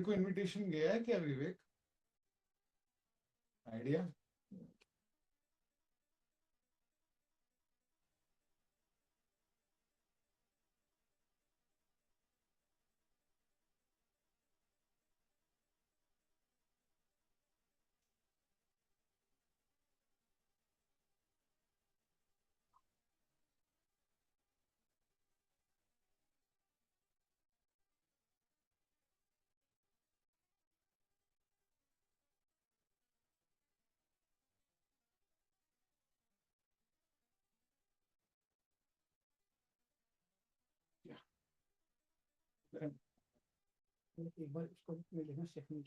को इनविटेशन गया है क्या विवेक? आइडिया? एक बार इसको ले लेना second.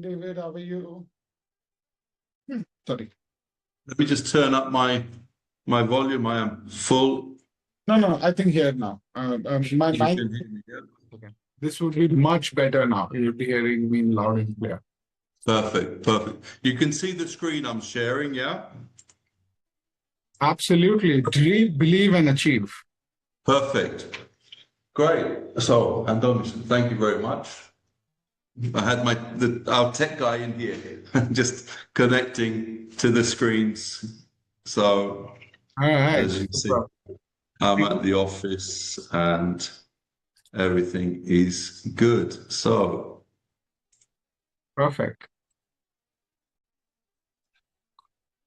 David, how are you? Sorry. Let me just turn up my volume. I am full. No, I think here now. My You mic. can hear me, yeah? Okay. This would be much better now. You'll be hearing me loud and clear. Perfect, perfect. You can see the screen I'm sharing, yeah? Absolutely. Dream, believe, and achieve. Perfect. Great. So, Andonis, thank you very much. I had our tech guy in here just connecting to the screens. So, All right. as you see, I'm at the office and everything is good. So, Perfect.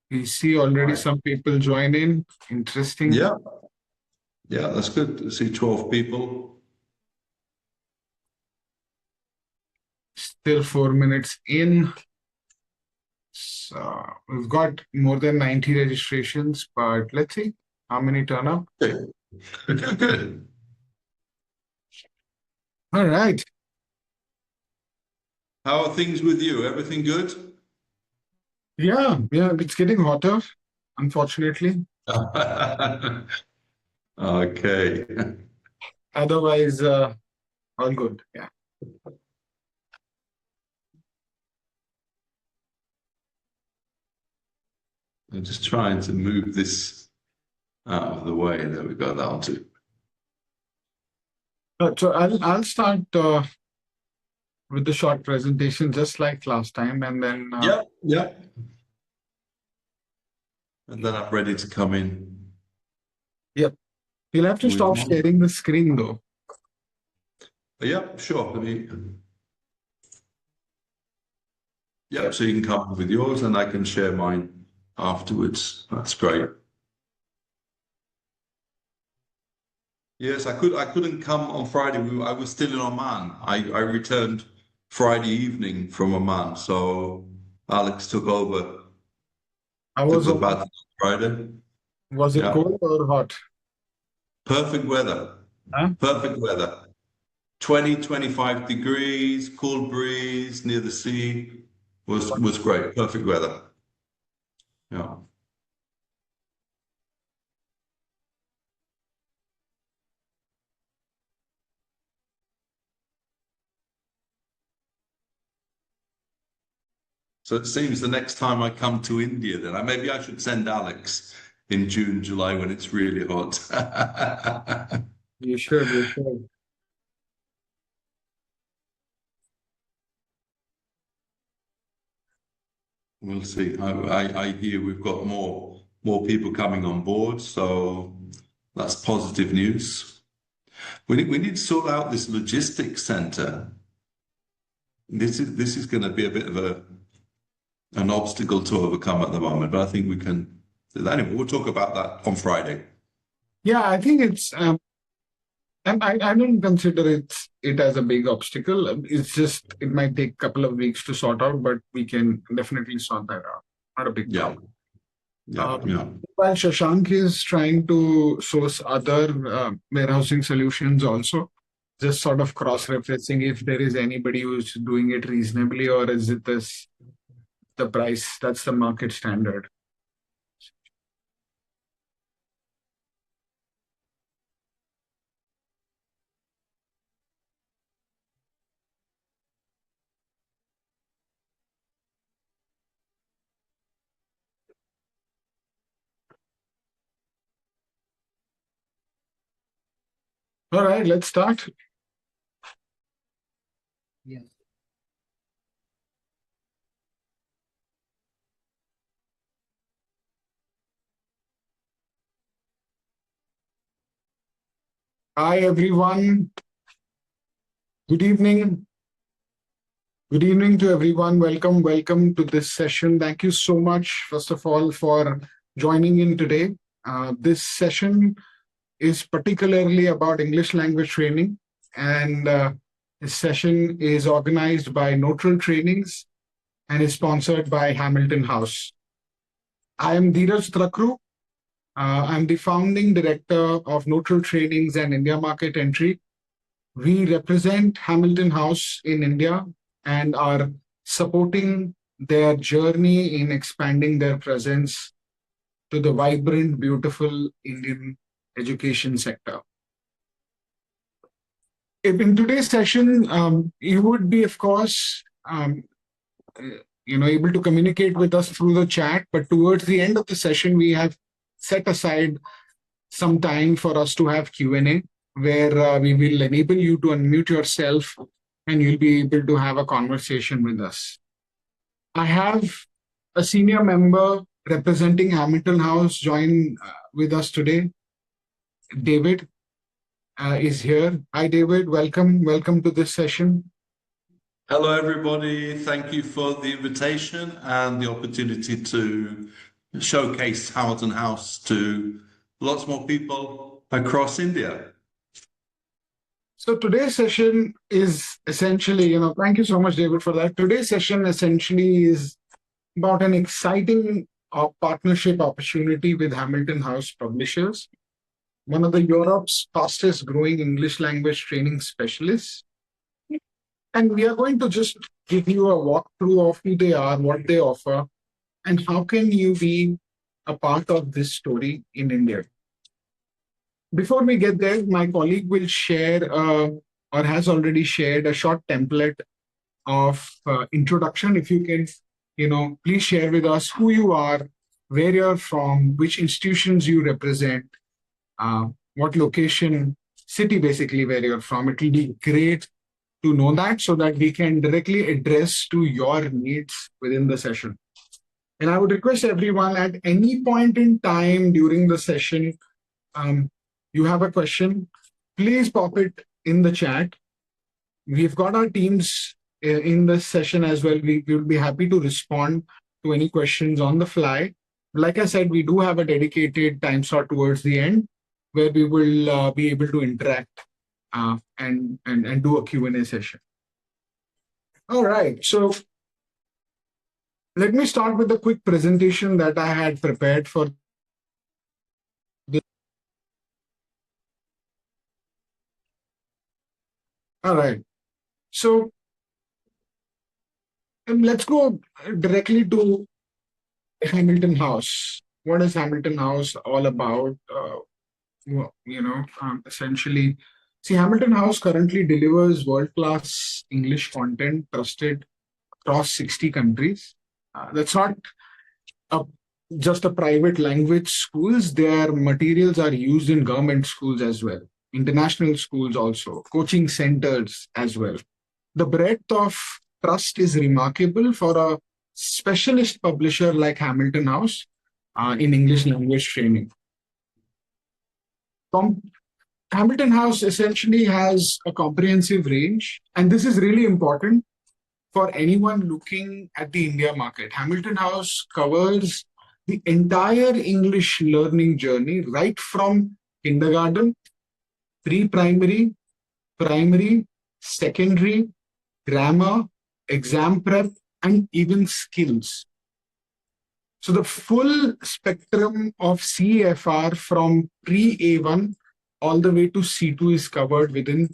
We see already some people join in. Interesting. yeah, that's good to see 12 people. Still 4 minutes in. So we've got more than 90 registrations, but let's see how many turn up. Good. All right. How are things with you? Everything good? Yeah, it's getting hotter, unfortunately. Okay. Otherwise, all good. Yeah. I'm just trying to move this out of the way. There we go. That'll do. So I'll start with the short presentation, just like last time, and then Yeah. And then I'm ready to come in. Yep. You'll have to stop sharing the screen though. Yeah, sure. So you can come with yours and I can share mine afterwards. That's great. Yes, I couldn't come on Friday. I was still in Oman. I returned Friday evening from Oman, so Alex took over. I was took about Friday. Was it cold or hot? Perfect weather. Huh? Perfect weather. 20, 25 degrees, cool breeze near the sea. Was great. Perfect weather. Yeah. So it seems the next time I come to India, then maybe I should send Alex in June, July when it's really hot. You should. We'll see. I hear we've got more people coming on board, so that's positive news. We need to sort out this logistics center. This is going to be a bit of an obstacle to overcome at the moment, but I think we can. Anyway, we'll talk about that on Friday. Yeah, I think it's and I don't consider it as a big obstacle. It's just it might take a couple of weeks to sort out, but we can definitely sort that out. Not a big problem. Yeah, yeah. While Shashank is trying to source other warehousing solutions also, just sort of cross-referencing if there is anybody who's doing it reasonably, or is it this the price that's the market standard. All right, let's start. Yes. Hi, everyone. Good evening. Good evening to everyone. Welcome to this session. Thank you so much, first of all, for joining in today. This session is particularly about English language training, and this session is organized by Knotral Trainings and is sponsored by Hamilton House. I am Dheeraj Trakru. I'm the founding director of Knotral Trainings and India Market Entry. We represent Hamilton House in India and are supporting their journey in expanding their presence to the vibrant, beautiful Indian education sector. In today's session, you would be, of course, able to communicate with us through the chat, but towards the end of the session, we have set aside some time for us to have Q&A, where we will enable you to unmute yourself and you'll be able to have a conversation with us. I have a senior member representing Hamilton House join with us today. David is here. Hi, David. Welcome to this session. Hello, everybody. Thank you for the invitation and the opportunity to showcase Hamilton House to lots more people across India. So today's session is essentially, thank you so much, David, for that. Today's session essentially is about an exciting partnership opportunity with Hamilton House Publishers, one of the Europe's fastest growing English language training specialists. And we are going to just give you a walkthrough of who they are, what they offer, and how can you be a part of this story in India. Before we get there, my colleague will share or has already shared a short template of introduction. If you can, please share with us who you are, where you're from, which institutions you represent, what location, city basically where you're from. It will be great to know that so that we can directly address to your needs within the session. And I would request everyone at any point in time during the session, you have a question, please pop it in the chat. We've got our teams in this session as well. We will be happy to respond to any questions on the fly. Like I said, we do have a dedicated time slot towards the end where we will be able to interact and do a Q&A session. All right, so let me start with a quick presentation that I had prepared for this. All right, so let's go directly to Hamilton House. What is Hamilton House all about? Essentially, see, Hamilton House currently delivers world-class English content trusted across 60 countries. That's not just a private language schools. Their materials are used in government schools as well, international schools also, coaching centers as well. The breadth of trust is remarkable for a specialist publisher like Hamilton House in English language training. Hamilton House essentially has a comprehensive range, and this is really important for anyone looking at the India market. Hamilton House covers the entire English learning journey, right from kindergarten, pre-primary, primary, secondary, grammar, exam prep, and even skills. So the full spectrum of CFR from pre-A1 all the way to C2 is covered within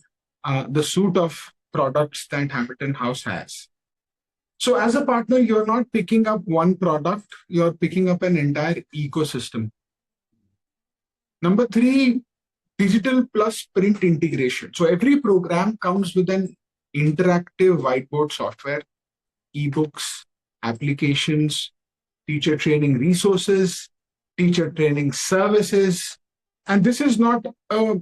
the suite of products that Hamilton House has. So as a partner, you're not picking up one product, you're picking up an entire ecosystem. Number three, digital plus print integration. So every program comes with an interactive whiteboard software, ebooks, applications, teacher training resources, teacher training services. And this is not a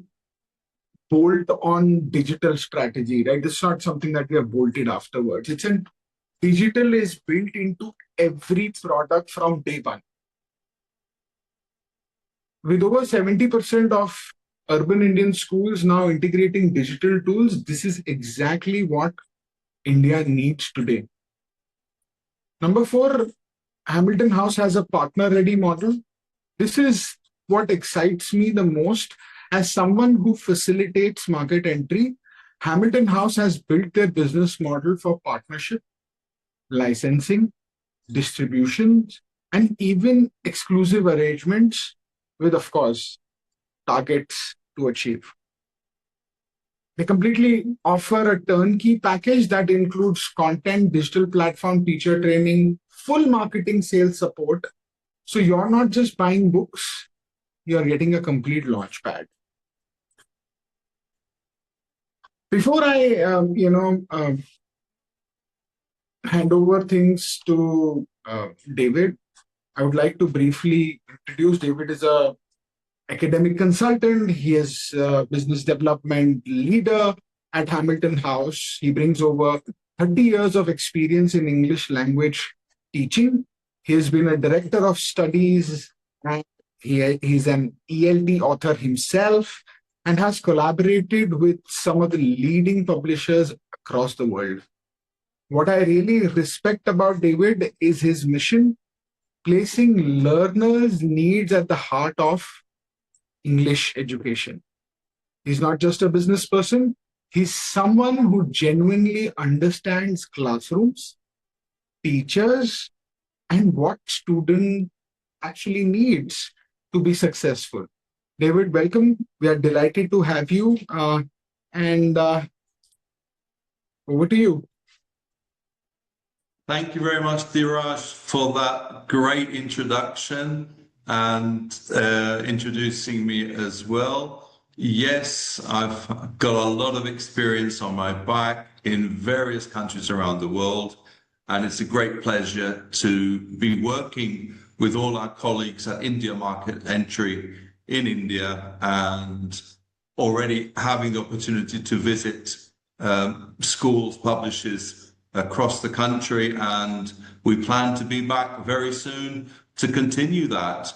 bolt on digital strategy, right? It's not something that we have bolted afterwards. It's an digital is built into every product from day one. With over 70% of urban Indian schools now integrating digital tools, this is exactly what India needs today. Number four, Hamilton House has a partner-ready model. This is what excites me the most. As someone who facilitates market entry, Hamilton House has built their business model for partnership, licensing, distribution, and even exclusive arrangements with, of course, targets to achieve. They completely offer a turnkey package that includes content, digital platform, teacher training, full marketing, sales support. So you're not just buying books, you're getting a complete launch pad. Before I, hand over things to David, I would like to briefly introduce David as a academic consultant. He is a business development leader at Hamilton House. He brings over 30 years of experience in English language teaching. He has been a director of studies, and he's an ELT author himself, and has collaborated with some of the leading publishers across the world. What I really respect about David is his mission, placing learners' needs at the heart of English education. He's not just a business person, he's someone who genuinely understands classrooms, teachers, and what student actually needs to be successful. David, welcome. We are delighted to have you. And over to you. Thank you very much, Dhiraj, for that great introduction and introducing me as well. Yes, I've got a lot of experience on my back in various countries around the world, and it's a great pleasure to be working with all our colleagues at India Market Entry in India, and already having the opportunity to visit schools, publishers across the country, and we plan to be back very soon to continue that.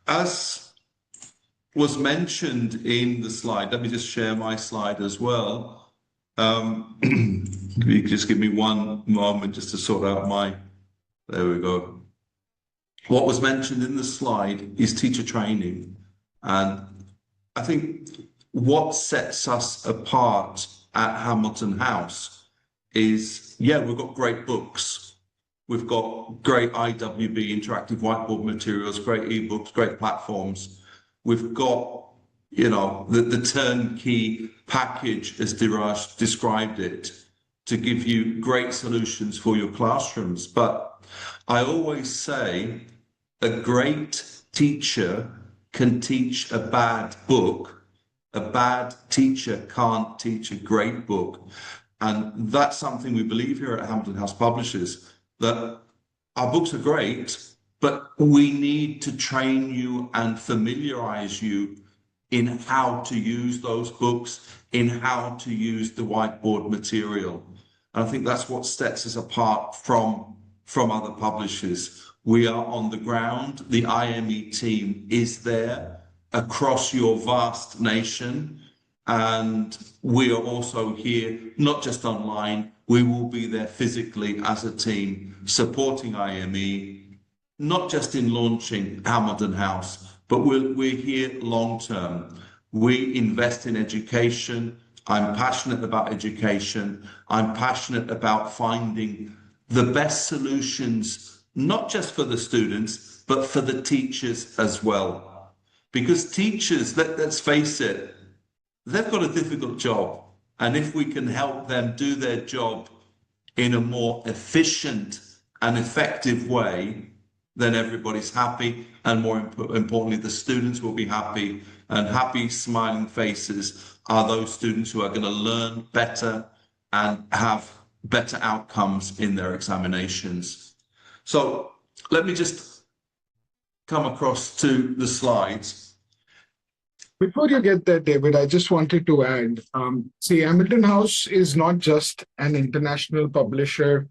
As was mentioned in the slide, let me just share my slide as well. You just give me one moment just to sort out there we go. What was mentioned in the slide is teacher training. And I think what sets us apart at Hamilton House is, we've got great books. We've got great IWB, interactive whiteboard materials, great ebooks, great platforms. We've got, the turnkey package, as Dhiraj described it, to give you great solutions for your classrooms. But I always say a great teacher can teach a bad book. A bad teacher can't teach a great book. And that's something we believe here at Hamilton House Publishers, that our books are great, but we need to train you and familiarize you in how to use those books, in how to use the whiteboard material. And I think that's what sets us apart from other publishers. We are on the ground. The IME team is there across your vast nation. And we are also here, not just online, we will be there physically as a team supporting IME, not just in launching Hamilton House, but we're here long term. We invest in education. I'm passionate about education. I'm passionate about finding the best solutions, not just for the students, but for the teachers as well. Because teachers, let's face it, they've got a difficult job. And if we can help them do their job in a more efficient and effective way, then everybody's happy. And more importantly, the students will be happy. And happy, smiling faces are those students who are going to learn better and have better outcomes in their examinations. So let me just come across to the slides. Before you get there, David, I just wanted to add, see, Hamilton House is not just an international publisher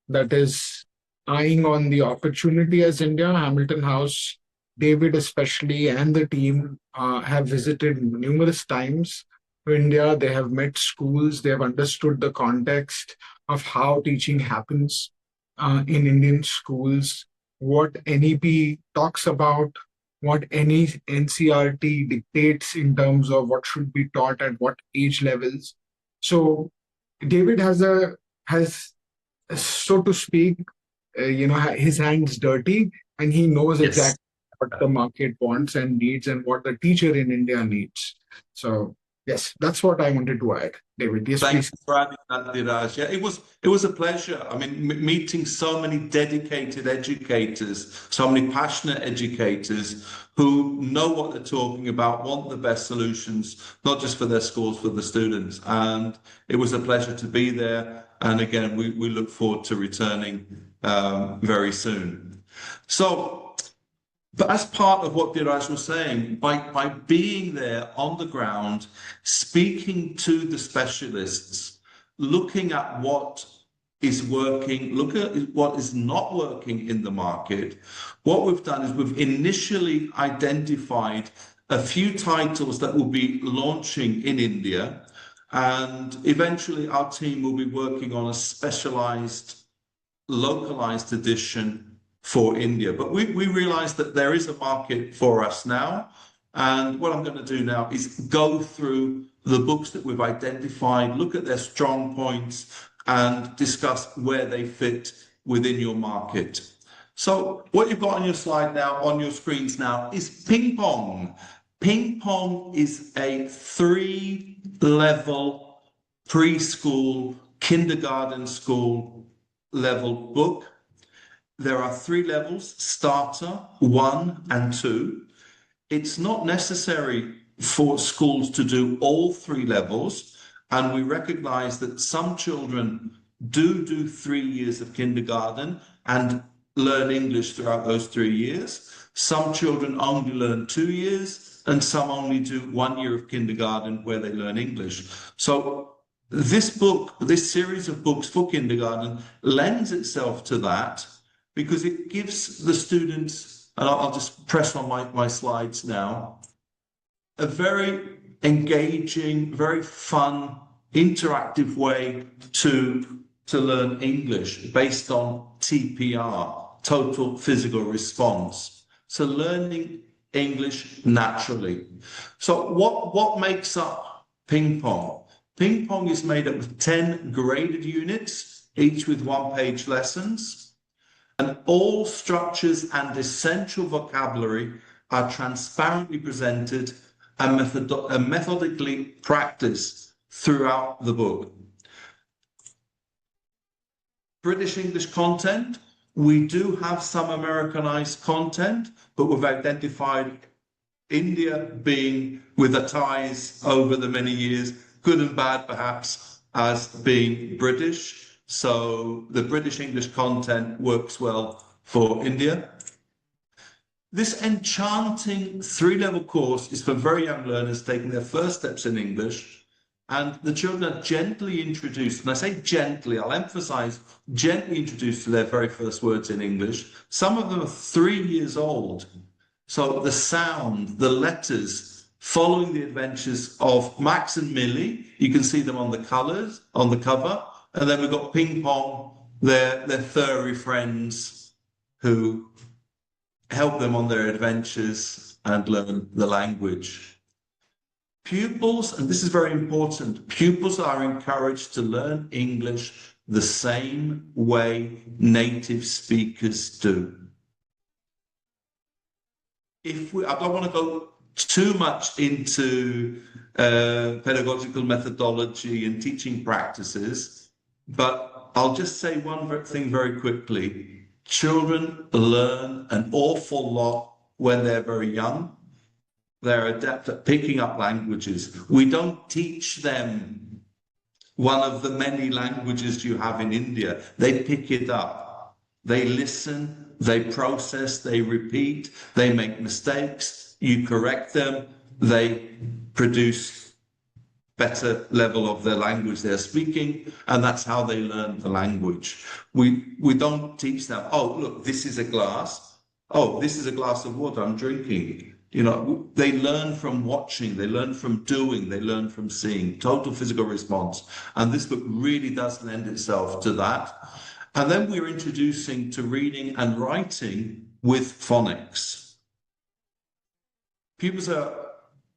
that is eyeing on the opportunity as India. Hamilton House, David especially, and the team have visited numerous times to India. They have met schools. They have understood the context of how teaching happens in Indian schools, what NEP talks about, what any NCRT dictates in terms of what should be taught at what age levels. So David has so to speak, his hands dirty, and he knows exactly what the market wants and needs and what the teacher in India needs. So yes, that's what I wanted to add, David. Yes, Thanks please. for adding that, Diraj. Yeah, it was a pleasure. I mean, meeting so many dedicated educators, so many passionate educators who know what they're talking about, want the best solutions, not just for their schools, for the students. And it was a pleasure to be there. And again, we look forward to returning very soon. So, but as part of what Diraj was saying, by being there on the ground, speaking to the specialists, looking at what is working, look at what is not working in the market, what we've done is we've initially identified a few titles that will be launching in India, and eventually our team will be working on a specialized, localized edition for India. But we realized that there is a market for us now. And what I'm going to do now is go through the books that we've identified, look at their strong points, and discuss where they fit within your market. So what you've got on your slide now, on your screens now, is Ping Pong. Ping Pong is a 3-level preschool, kindergarten school level book. There are 3 levels: starter, 1 and 2. It's not necessary for schools to do all 3 levels, and we recognize that some children do 3 years of kindergarten and learn English throughout those 3 years. Some children only learn 2 years, and some only do 1 year of kindergarten where they learn English. So this book, this series of books for kindergarten, lends itself to that, because it gives the students, and I'll just press on my slides now, a very engaging, very fun, interactive way to learn English based on TPR, total physical response. So learning English naturally. So what makes up Ping Pong? Ping Pong is made up of 10 graded units, each with 1-page lessons. And all structures and essential vocabulary are transparently presented and methodically practiced throughout the book. British English content, we do have some Americanized content, but we've identified India being, with the ties over the many years, good and bad perhaps, as being British. So the British English content works well for India. This enchanting 3-level course is for very young learners taking their first steps in English, and the children are gently introduced, and I say gently, I'll emphasize gently introduced to their very first words in English. Some of them are 3 years old. So the sound, the letters, following the adventures of Max and Millie, you can see them on the colours, on the cover. And then we've got Ping Pong, their furry friends who help them on their adventures and learn the language. Pupils, and this is very important, pupils are encouraged to learn English the same way native speakers do. I don't want to go too much into pedagogical methodology and teaching practices, but I'll just say one thing very quickly. Children learn an awful lot when they're very young. They're adept at picking up languages. We don't teach them one of the many languages you have in India. They pick it up. They listen, they process, they repeat, they make mistakes, you correct them, they produce better level of their language they're speaking, and that's how they learn the language. We don't teach them, oh, look, this is a glass. Oh, this is a glass of water I'm drinking. You know, they learn from watching, they learn from doing, they learn from seeing, total physical response. And this book really does lend itself to that. And then we're introducing to reading and writing with phonics. Pupils are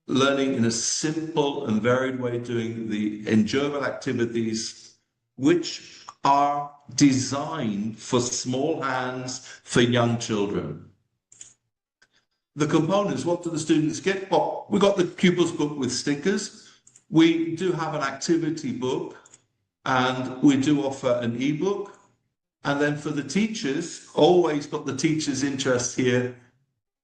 learning in a simple and varied way, doing the enjoyable activities which are designed for small hands for young children. The components, what do the students get? Well, we got the pupils book with stickers. We do have an activity book, and we do offer an ebook. And then for the teachers, always got the teachers' interest here.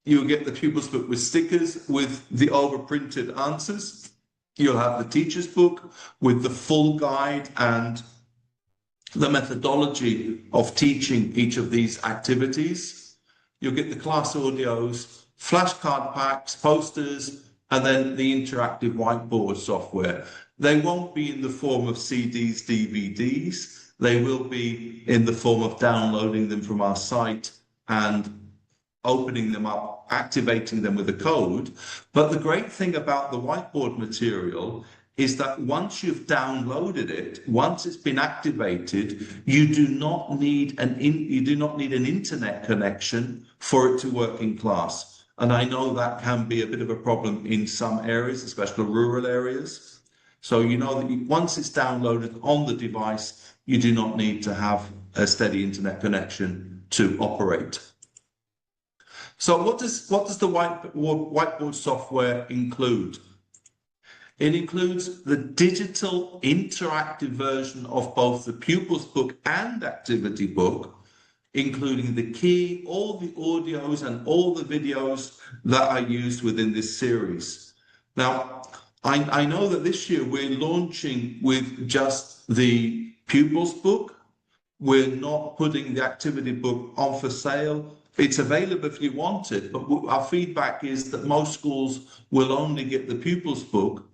You'll get the pupils book with stickers with the overprinted answers. You'll have the teacher's book with the full guide and the methodology of teaching each of these activities. You'll get the class audios, flashcard packs, posters, and then the interactive whiteboard software. They won't be in the form of CDs, DVDs. They will be in the form of downloading them from our site and opening them up, activating them with a code. But the great thing about the whiteboard material is that once you've downloaded it, once it's been activated, you do not need an internet connection for it to work in class. And I know that can be a bit of a problem in some areas, especially rural areas. So you know that once it's downloaded on the device, you do not need to have a steady internet connection to operate. So what does the whiteboard software include? It includes the digital interactive version of both the pupils book and activity book, including the key, all the audios and all the videos that are used within this series. Now, I know that this year we're launching with just the pupils book. We're not putting the activity book on for sale. It's available if you want it, but our feedback is that most schools will only get the pupils book,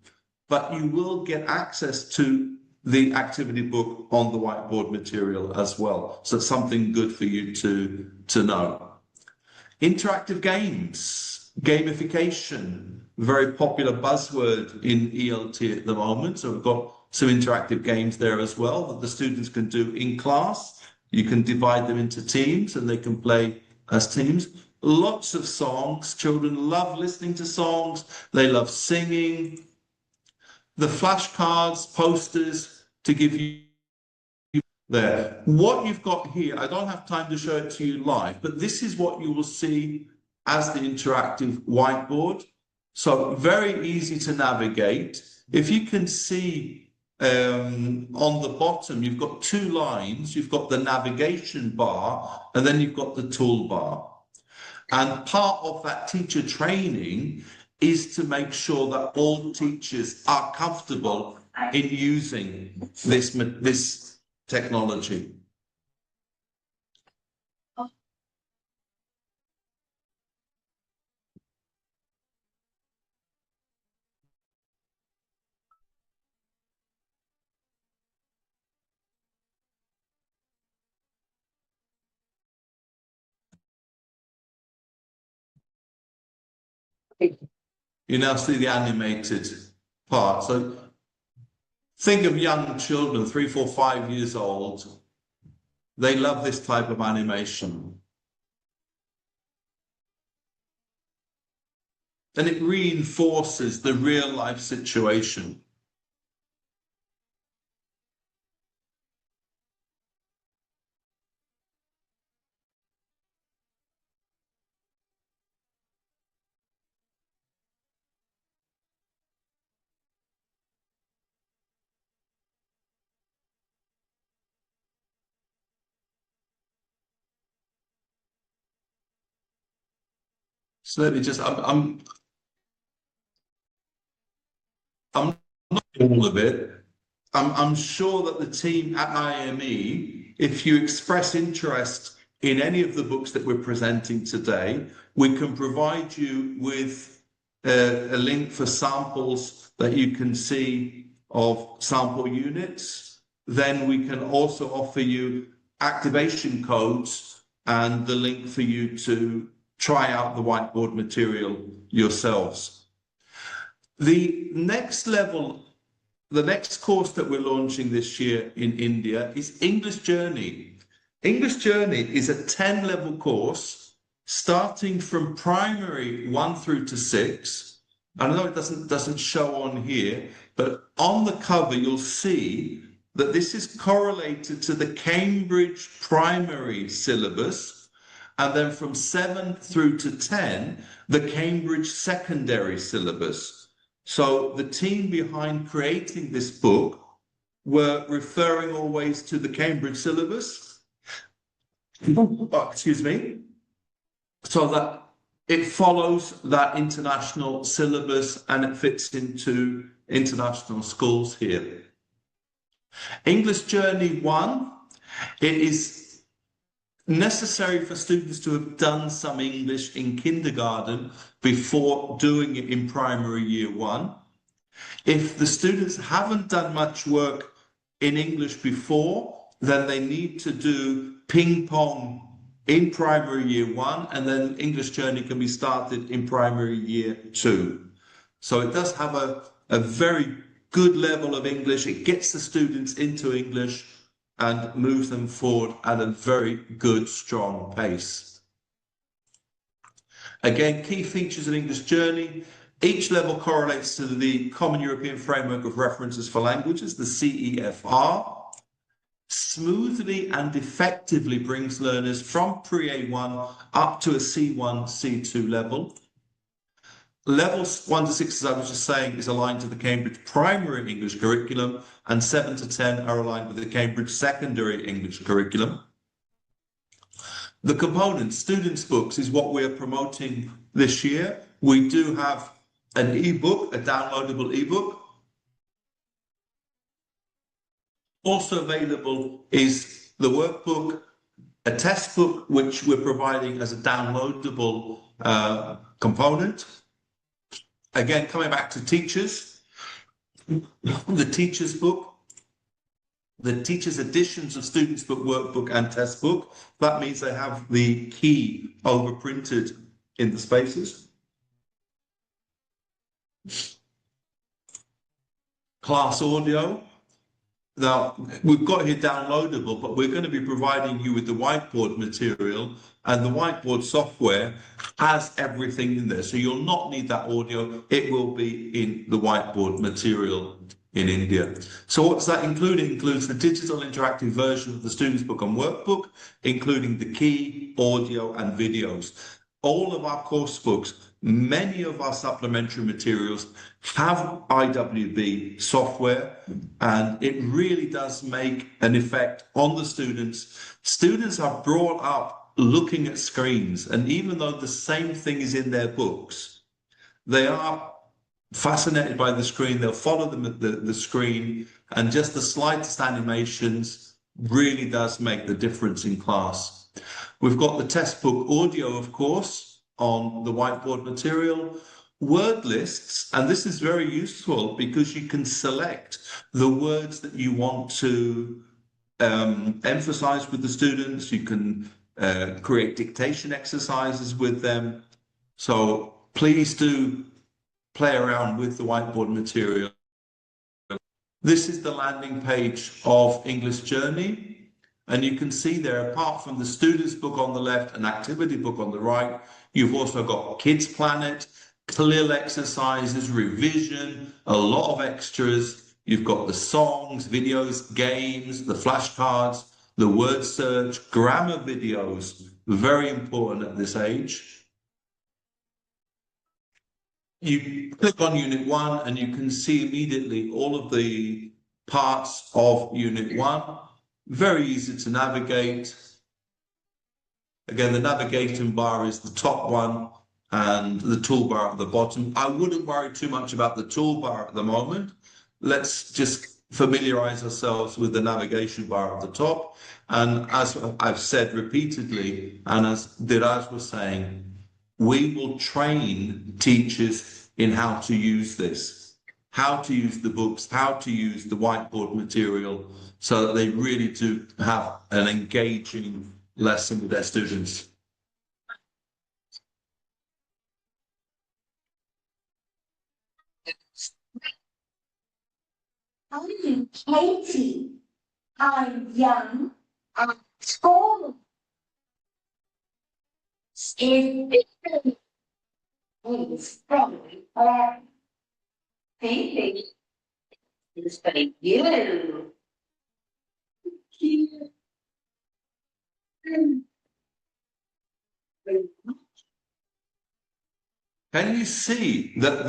but you will get access to the activity book on the whiteboard material as well. So it's something good for you to know. Interactive games, gamification, very popular buzzword in ELT at the moment. So we've got some interactive games there as well that the students can do in class. You can divide them into teams and they can play as teams. Lots of songs. Children love listening to songs. They love singing. The flashcards, posters to give you there. What you've got here, I don't have time to show it to you live, but this is what you will see as the interactive whiteboard. So very easy to navigate. If you can see on the bottom, you've got two lines. You've got the navigation bar, and then you've got the toolbar. And part of that teacher training is to make sure that all teachers are comfortable in using this technology. You now see the animated part. So think of young children, 3, 4, 5 years old. They love this type of animation. And it reinforces the real life situation. So let me just, I'm not all of it. I'm sure that the team at IME, if you express interest in any of the books that we're presenting today, we can provide you with a link for samples that you can see of sample units. Then we can also offer you activation codes and the link for you to try out the whiteboard material yourselves. The next level, the next course that we're launching this year in India is English Journey. English Journey is a 10-level course starting from primary 1 through to 6. I know it doesn't show on here, but on the cover you'll see that this is correlated to the Cambridge primary syllabus, and then from 7 through to 10, the Cambridge secondary syllabus. So the team behind creating this book were referring always to the Cambridge syllabus, excuse me, so that it follows that international syllabus and it fits into international schools here. English Journey 1, it is necessary for students to have done some English in kindergarten before doing it in primary year 1. If the students haven't done much work in English before, then they need to do ping pong in primary year 1, and then English Journey can be started in primary year 2. So it does have a very good level of English. It gets the students into English and moves them forward at a very good, strong pace. Again, key features of English Journey. Each level correlates to the Common European Framework of References for Languages, the CEFR. Smoothly and effectively brings learners from pre-A1 up to a C1, C2 level. Levels 1 to 6, as I was just saying, is aligned to the Cambridge primary English curriculum, and 7 to 10 are aligned with the Cambridge secondary English curriculum. The components, students' books, is what we're promoting this year. We do have an ebook, a downloadable ebook. Also available is the workbook, a test book, which we're providing as a downloadable component. Again, coming back to teachers, the teacher's book, the teacher's editions of students' book, workbook, and test book. That means they have the key overprinted in the spaces. Class audio. Now, we've got here downloadable, but we're going to be providing you with the whiteboard material, and the whiteboard software has everything in there. So you'll not need that audio. It will be in the whiteboard material in India. So what does that include? It includes the digital interactive version of the student's book and workbook, including the key, audio, and videos. All of our course books, many of our supplementary materials have IWB software, and it really does make an effect on the students. Students are brought up looking at screens, and even though the same thing is in their books, they are fascinated by the screen. They'll follow the screen, and just the slightest animations really does make the difference in class. We've got the test book audio, of course, on the whiteboard material, word lists, and this is very useful because you can select the words that you want to emphasize with the students. You can create dictation exercises with them. So please do play around with the whiteboard material. This is the landing page of English Journey. And you can see there, apart from the student's book on the left and activity book on the right, you've also got Kids Planet, CLIL exercises, revision, a lot of extras. You've got the songs, videos, games, the flashcards, the word search, grammar videos, very important at this age. You click on Unit 1 and you can see immediately all of the parts of Unit 1. Very easy to navigate. Again, the navigation bar is the top one, and the toolbar at the bottom. I wouldn't worry too much about the toolbar at the moment. Let's just familiarize ourselves with the navigation bar at the top. And as I've said repeatedly, and as Diraj was saying, we will train teachers in how to use this, how to use the books, how to use the whiteboard material, so that they really do have an engaging lesson with their students. I'm Katie. I'm young. I'm tall. It's probably Baby is for you. Cute. Can you see that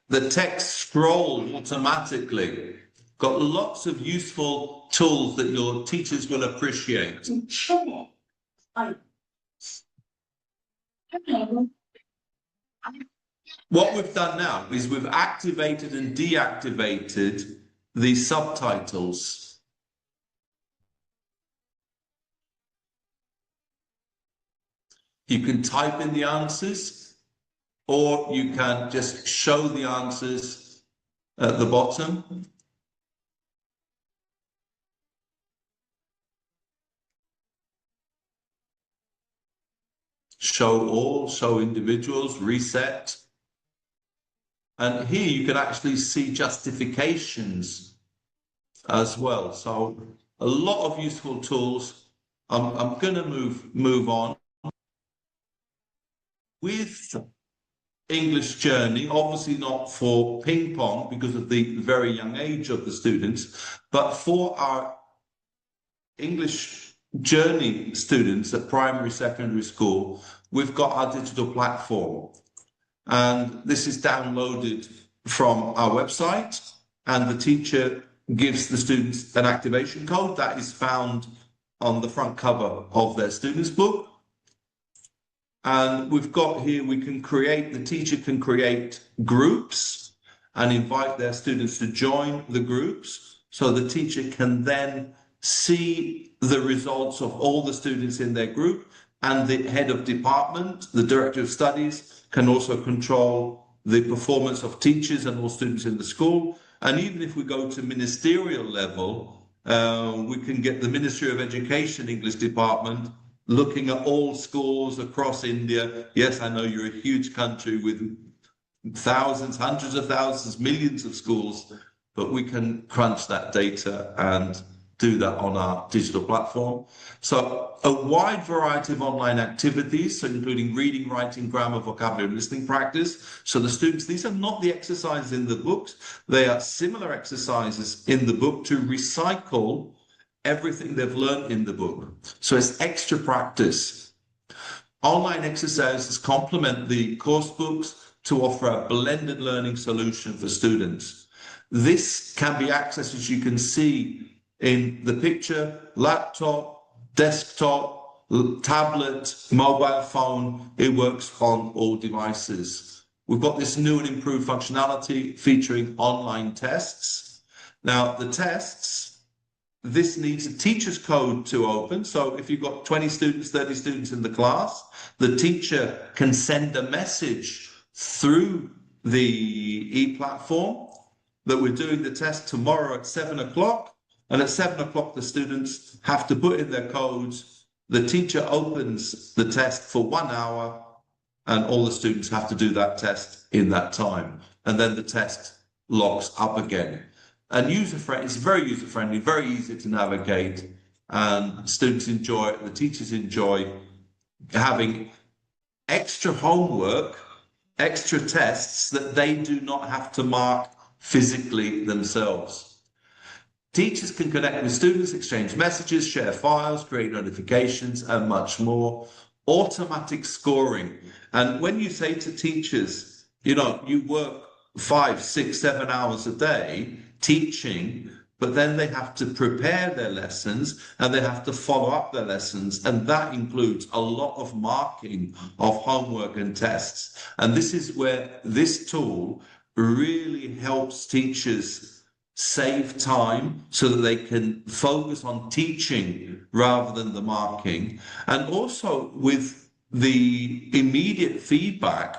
the text scrolls automatically? Got lots of useful tools that your teachers will appreciate. What we've done now is we've activated and deactivated the subtitles. You can type in the answers, or you can just show the answers at the bottom. Show all, show individuals, reset. And here you can actually see justifications as well. So a lot of useful tools. I'm going to move on. With English Journey, obviously not for ping pong because of the very young age of the students, but for our English Journey students at primary, secondary school, we've got our digital platform. And this is downloaded from our website, and the teacher gives the students an activation code that is found on the front cover of their student's book. And we've got here, the teacher can create groups and invite their students to join the groups. So the teacher can then see the results of all the students in their group, and the head of department, the director of studies, can also control the performance of teachers and all students in the school. And even if we go to ministerial level, we can get the Ministry of Education English department looking at all schools across India. Yes, I know you're a huge country with thousands, hundreds of thousands, millions of schools, but we can crunch that data and do that on our digital platform. So a wide variety of online activities, so including reading, writing, grammar, vocabulary, and listening practice. So the students, these are not the exercises in the books. They are similar exercises in the book to recycle everything they've learned in the book. So it's extra practice. Online exercises complement the course books to offer a blended learning solution for students. This can be accessed, as you can see in the picture, laptop, desktop, tablet, mobile phone. It works on all devices. We've got this new and improved functionality featuring online tests. Now, the tests, this needs a teacher's code to open. So if you've got 20 students, 30 students in the class, the teacher can send a message through the e-platform that we're doing the test tomorrow at 7 o'clock. And at 7 o'clock, the students have to put in their codes. The teacher opens the test for 1 hour, and all the students have to do that test in that time. And then the test locks up again. And user-friendly, it's very user-friendly, very easy to navigate, and students enjoy it, the teachers enjoy having extra homework, extra tests that they do not have to mark physically themselves. Teachers can connect with students, exchange messages, share files, create notifications, and much more. Automatic scoring. And when you say to teachers, you work 5, 6, 7 hours a day teaching, but then they have to prepare their lessons and they have to follow up their lessons. And that includes a lot of marking of homework and tests. And this is where this tool really helps teachers save time so that they can focus on teaching rather than the marking. And also with the immediate feedback,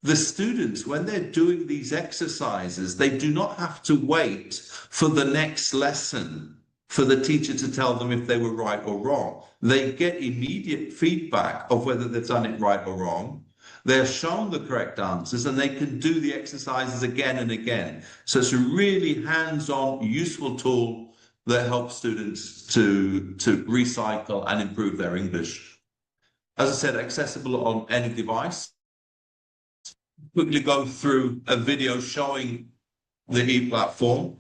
the students, when they're doing these exercises, they do not have to wait for the next lesson for the teacher to tell them if they were right or wrong. They get immediate feedback of whether they've done it right or wrong. They're shown the correct answers and they can do the exercises again and again. So it's a really hands-on, useful tool that helps students to recycle and improve their English. As I said, accessible on any device. Quickly go through a video showing the e-platform.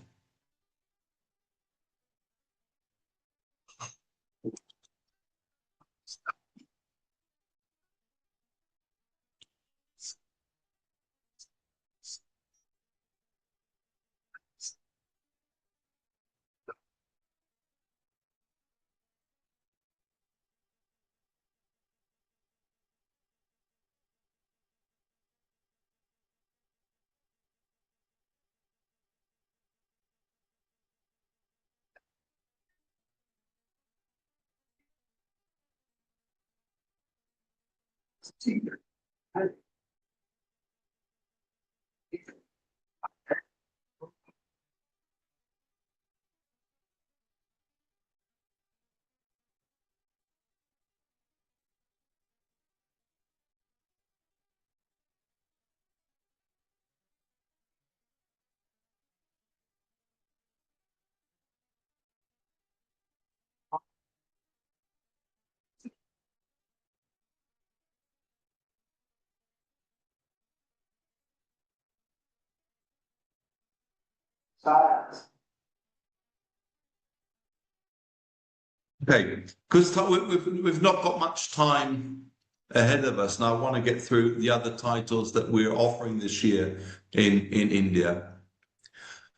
Okay, because we've not got much time ahead of us, and I want to get through the other titles that we're offering this year in India.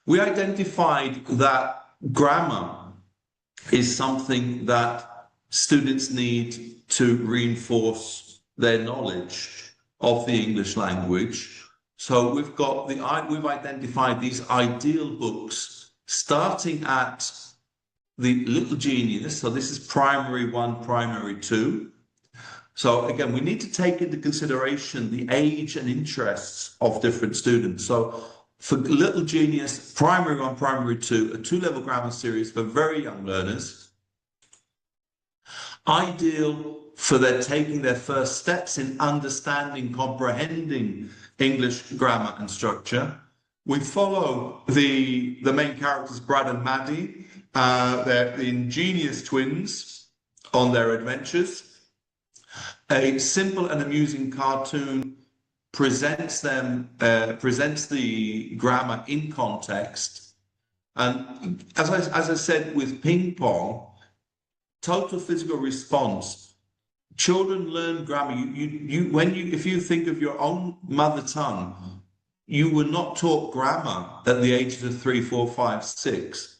We identified that grammar is something that students need to reinforce their knowledge of the English language. So we've identified these ideal books starting at the Little Genius. So this is primary 1, primary 2. So again, we need to take into consideration the age and interests of different students. So for Little Genius, primary 1, primary 2, a 2-level grammar series for very young learners. Ideal for their taking their first steps in understanding, comprehending English grammar and structure. We follow the main characters, Brad and Maddie. They're the ingenious twins on their adventures. A simple and amusing cartoon presents the grammar in context. And as I said with ping pong, total physical response. Children learn grammar. If you think of your own mother tongue, you were not taught grammar at the ages of 3, 4, 5, 6.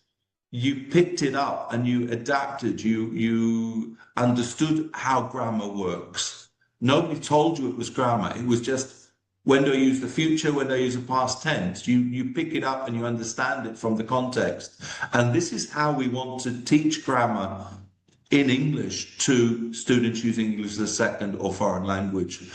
You picked it up and you adapted. You understood how grammar works. Nobody told you it was grammar. It was just, when do I use the future? When do I use the past tense? You pick it up and you understand it from the context. And this is how we want to teach grammar in English to students using English as a second or foreign language.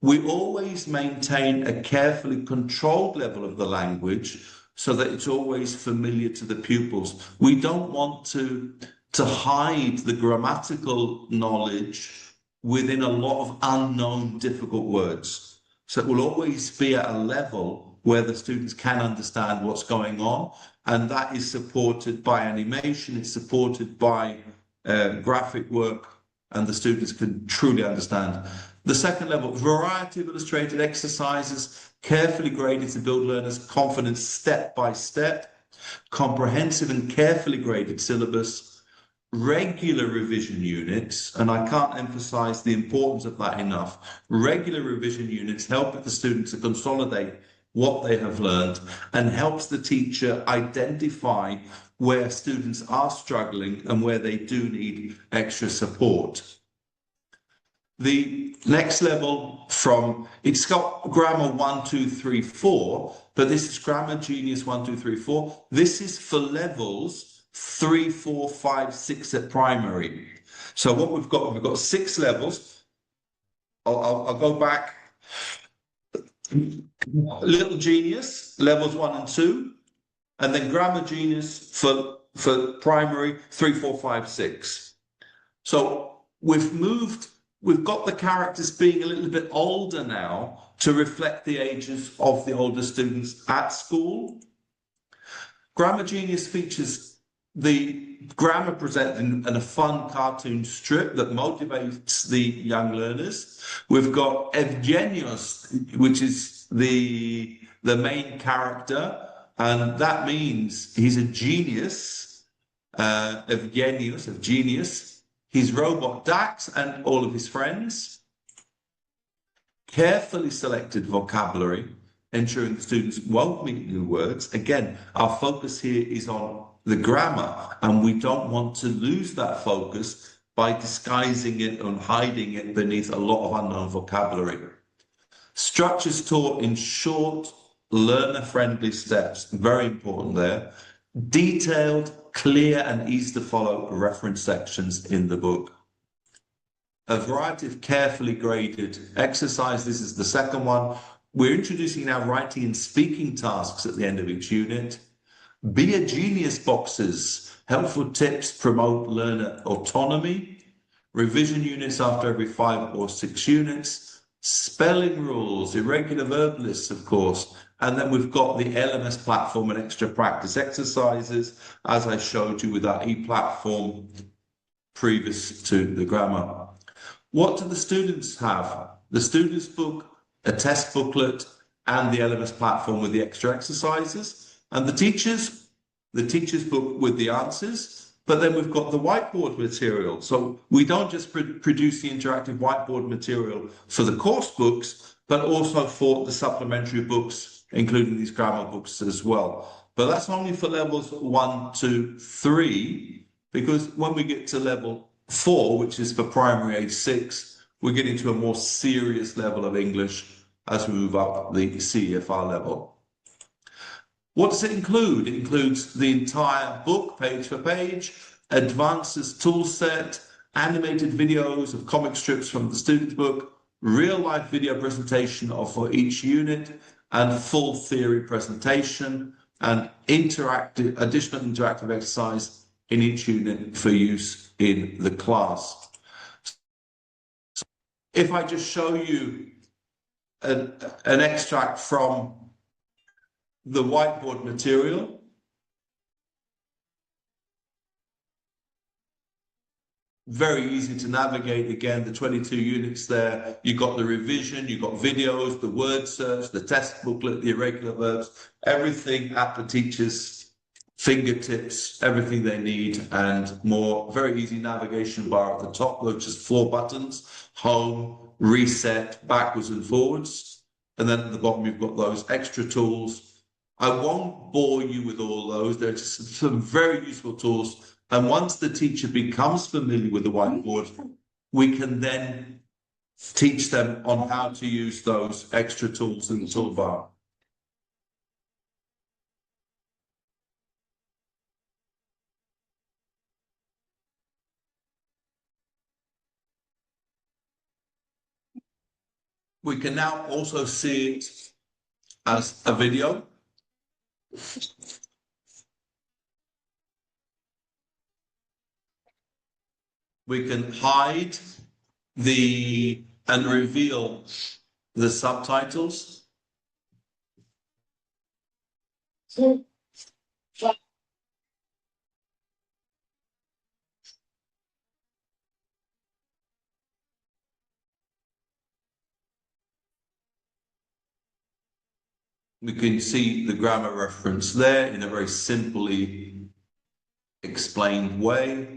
We always maintain a carefully controlled level of the language so that it's always familiar to the pupils. We don't want to hide the grammatical knowledge within a lot of unknown, difficult words. So it will always be at a level where the students can understand what's going on, and that is supported by animation, it's supported by graphic work, and the students can truly understand. The second level, variety of illustrated exercises, carefully graded to build learners' confidence step by step, comprehensive and carefully graded syllabus, regular revision units, and I can't emphasize the importance of that enough. Regular revision units help the students to consolidate what they have learned, and helps the teacher identify where students are struggling and where they do need extra support. The next level it's got grammar 1, 2, 3, 4, but this is grammar genius 1, 2, 3, 4. This is for levels 3, 4, 5, 6 at primary. So what we've got 6 levels. I'll go back. Little genius, levels 1 and 2, and then grammar genius for primary 3, 4, 5, 6. So we've got the characters being a little bit older now to reflect the ages of the older students at school. Grammar Genius features the grammar presented in a fun cartoon strip that motivates the young learners. We've got Evgenius, which is the main character, and that means he's a genius. Evgenius, of genius. His robot Dax and all of his friends. Carefully selected vocabulary, ensuring the students won't meet new words. Again, our focus here is on the grammar, and we don't want to lose that focus by disguising it and hiding it beneath a lot of unknown vocabulary. Structures taught in short, learner-friendly steps, very important there. Detailed, clear and easy to follow reference sections in the book. A variety of carefully graded exercise. This is the second one. We're introducing now writing and speaking tasks at the end of each unit. Be a genius boxes. Helpful tips promote learner autonomy. Revision units after every 5 or 6 units. Spelling rules, irregular verb lists, of course. And then we've got the LMS platform and extra practice exercises, as I showed you with our e-platform previous to the grammar. What do the students have? The students' book, a test booklet, and the LMS platform with the extra exercises. And the teachers' book with the answers. But then we've got the whiteboard material. So we don't just produce the interactive whiteboard material for the course books, but also for the supplementary books, including these grammar books as well. But that's only for levels 1, 2, 3, because when we get to level 4, which is for primary age 6, we get into a more serious level of English as we move up the CEFR level. What does it include? It includes the entire book, page for page, advances tool set, animated videos of comic strips from the student book, real-life video presentation for each unit, and full theory presentation, and additional interactive exercise in each unit for use in the class. If I just show you an extract from the whiteboard material. Very easy to navigate. Again, the 22 units there. You've got the revision, you've got videos, the word search, the test booklet, the irregular verbs, everything at the teacher's fingertips, everything they need, and more. Very easy navigation bar at the top, which is 4 buttons: home, reset, backwards and forwards. And then at the bottom, you've got those extra tools. I won't bore you with all those. They're just some very useful tools. And once the teacher becomes familiar with the whiteboard, we can then teach them on how to use those extra tools in the toolbar. We can now also see it as a video. We can hide and reveal the subtitles. We can see the grammar reference there in a very simply explained way.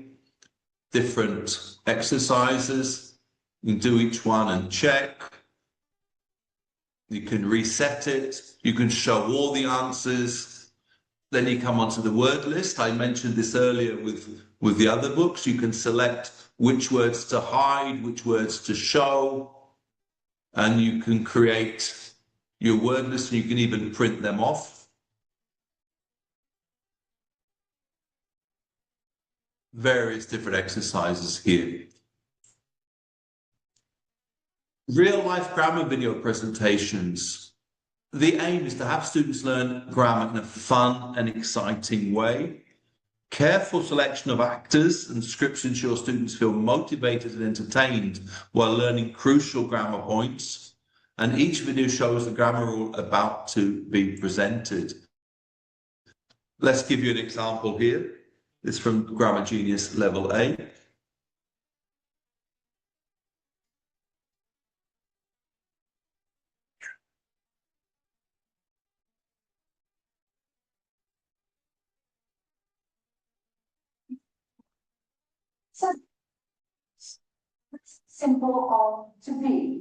Different exercises. You can do each one and check. You can reset it. You can show all the answers. Then you come onto the word list. I mentioned this earlier with the other books. You can select which words to hide, which words to show, and you can create your word list, and you can even print them off. Various different exercises here. Real-life grammar video presentations. The aim is to have students learn grammar in a fun and exciting way. Careful selection of actors and scripts ensure students feel motivated and entertained while learning crucial grammar points. And each video shows the grammar rule about to be presented. Let's give you an example here. It's from Grammar Genius Level A. So, simple or to be.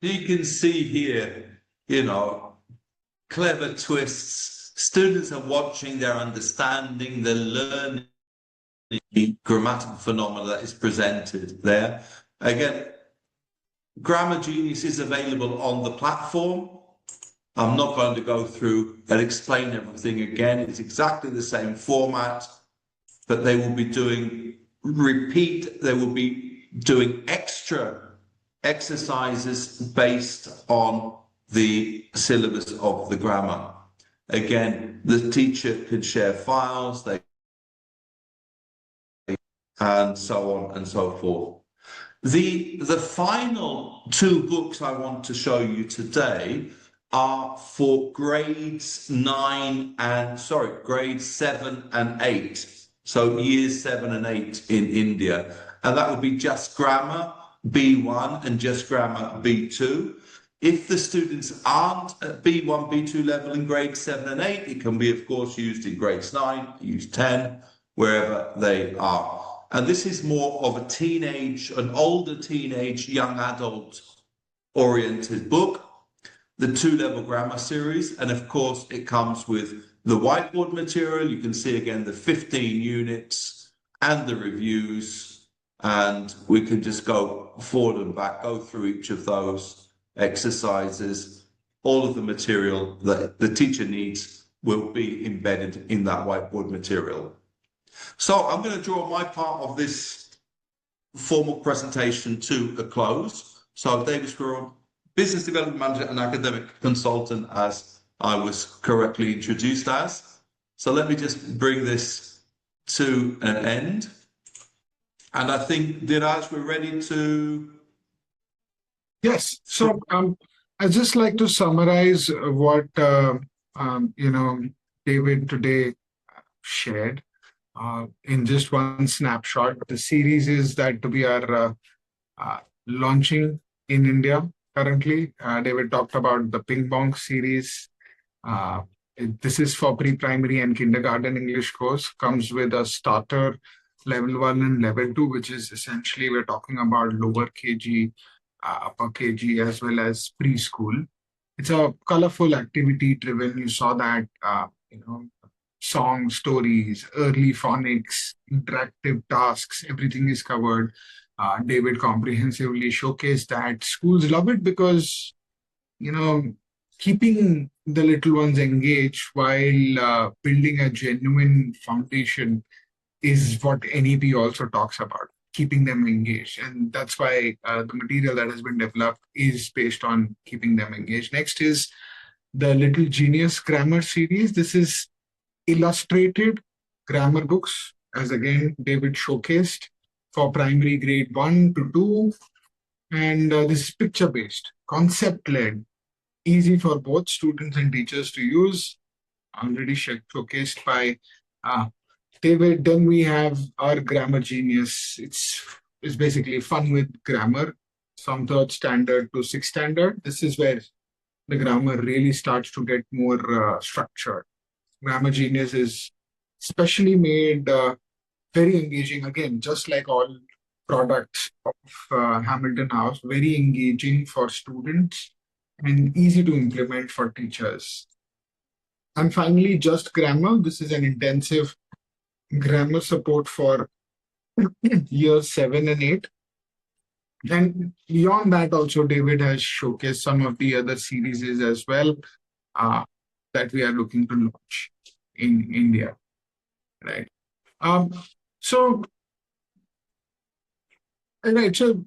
You can see here, clever twists. Students are watching, they're understanding, they're learning the grammatical phenomena that is presented there. Again, Grammar Genius is available on the platform. I'm not going to go through and explain everything again. It's exactly the same format, but they will be doing they will be doing extra exercises based on the syllabus of the grammar. Again, the teacher can share files, and so on and so forth. The final two books I want to show you today are for grades 7 and 8. So years 7 and 8 in India. And that would be Just Grammar B1 and Just Grammar B2. If the students aren't at B1, B2 level in grades 7 and 8, it can be, of course, used in grades 9, use 10, wherever they are. And this is more of an older teenage, young adult oriented book, the 2-level grammar series. And of course, it comes with the whiteboard material. You can see again the 15 units and the reviews, and we can just go forward and back, go through each of those exercises. All of the material that the teacher needs will be embedded in that whiteboard material. So I'm going to draw my part of this formal presentation to a close. So David Squirrel, Business Development Manager and Academic Consultant, as I was correctly introduced as. So let me just bring this to an end. And I think, Diraj, we're ready to... Yes. So I'd just like to summarize what, David today shared. In just one snapshot. The series is that we are launching in India currently. David talked about the Ping Pong series. This is for pre-primary and kindergarten English course. Comes with a starter level 1 and level 2, which is essentially we're talking about lower KG, upper KG, as well as preschool. It's a colorful activity driven. You saw that, song stories, early phonics, interactive tasks, everything is covered. David comprehensively showcased that. Schools love it because, keeping the little ones engaged while building a genuine foundation is what NEP also talks about, keeping them engaged. And that's why the material that has been developed is based on keeping them engaged. Next is the Little Genius Grammar series. This is illustrated grammar books as again David showcased, for primary grade 1 to 2. And this is picture-based, concept-led, easy for both students and teachers to use, already showcased by David. Then we have our Grammar Genius. It's basically fun with grammar, from third standard to sixth standard. This is where the grammar really starts to get more structured. Grammar Genius is specially made very engaging, again, just like all products of Hamilton House, very engaging for students and easy to implement for teachers. And finally, Just Grammar. This is an intensive grammar support for years 7 and 8. And beyond that, also, David has showcased some of the other series as well that we are looking to launch in India, right? So, right, so,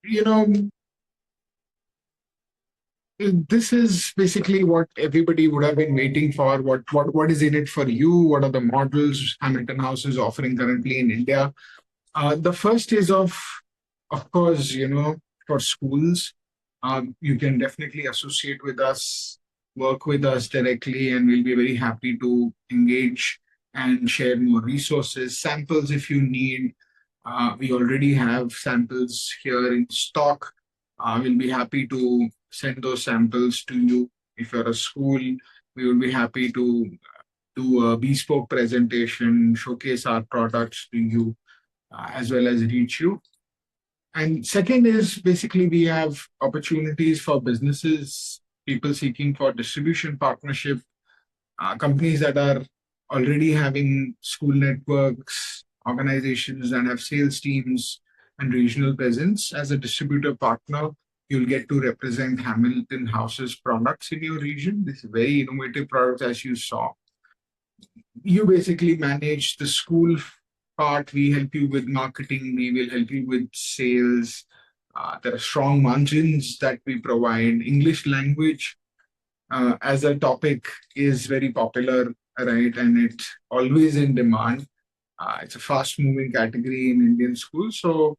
you know, this is basically what everybody would have been waiting for. What is in it for you? What are the models Hamilton House is offering currently in India? The first is of course, for schools. You can definitely associate with us, work with us directly, and we'll be very happy to engage and share more resources, samples if you need. We already have samples here in stock. We'll be happy to send those samples to you. If you're a school, we will be happy to do a bespoke presentation, showcase our products to you, as well as reach you. And second is basically we have opportunities for businesses, people seeking for distribution partnership, companies that are already having school networks, organizations that have sales teams and regional presence. As a distributor partner, you'll get to represent Hamilton House's products in your region. This is very innovative products, as you saw. You basically manage the school part. We help you with marketing. We will help you with sales. There are strong margins that we provide. English language as a topic is very popular, right? And it's always in demand. It's a fast-moving category in Indian schools. So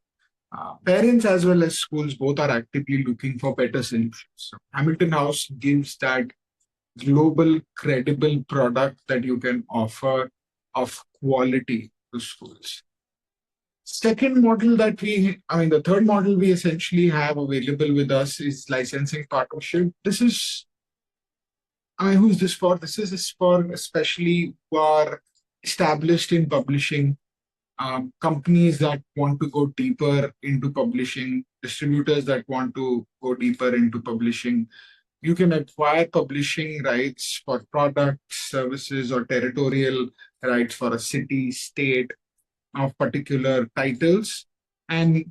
parents as well as schools both are actively looking for better solutions. So Hamilton House gives that global, credible product that you can offer of quality to schools. Second model that the third model we essentially have available with us is licensing partnership. This is, who's this for? This is for especially who are established in publishing, companies that want to go deeper into publishing, distributors that want to go deeper into publishing. You can acquire publishing rights for products, services, or territorial rights for a city, state of particular titles. And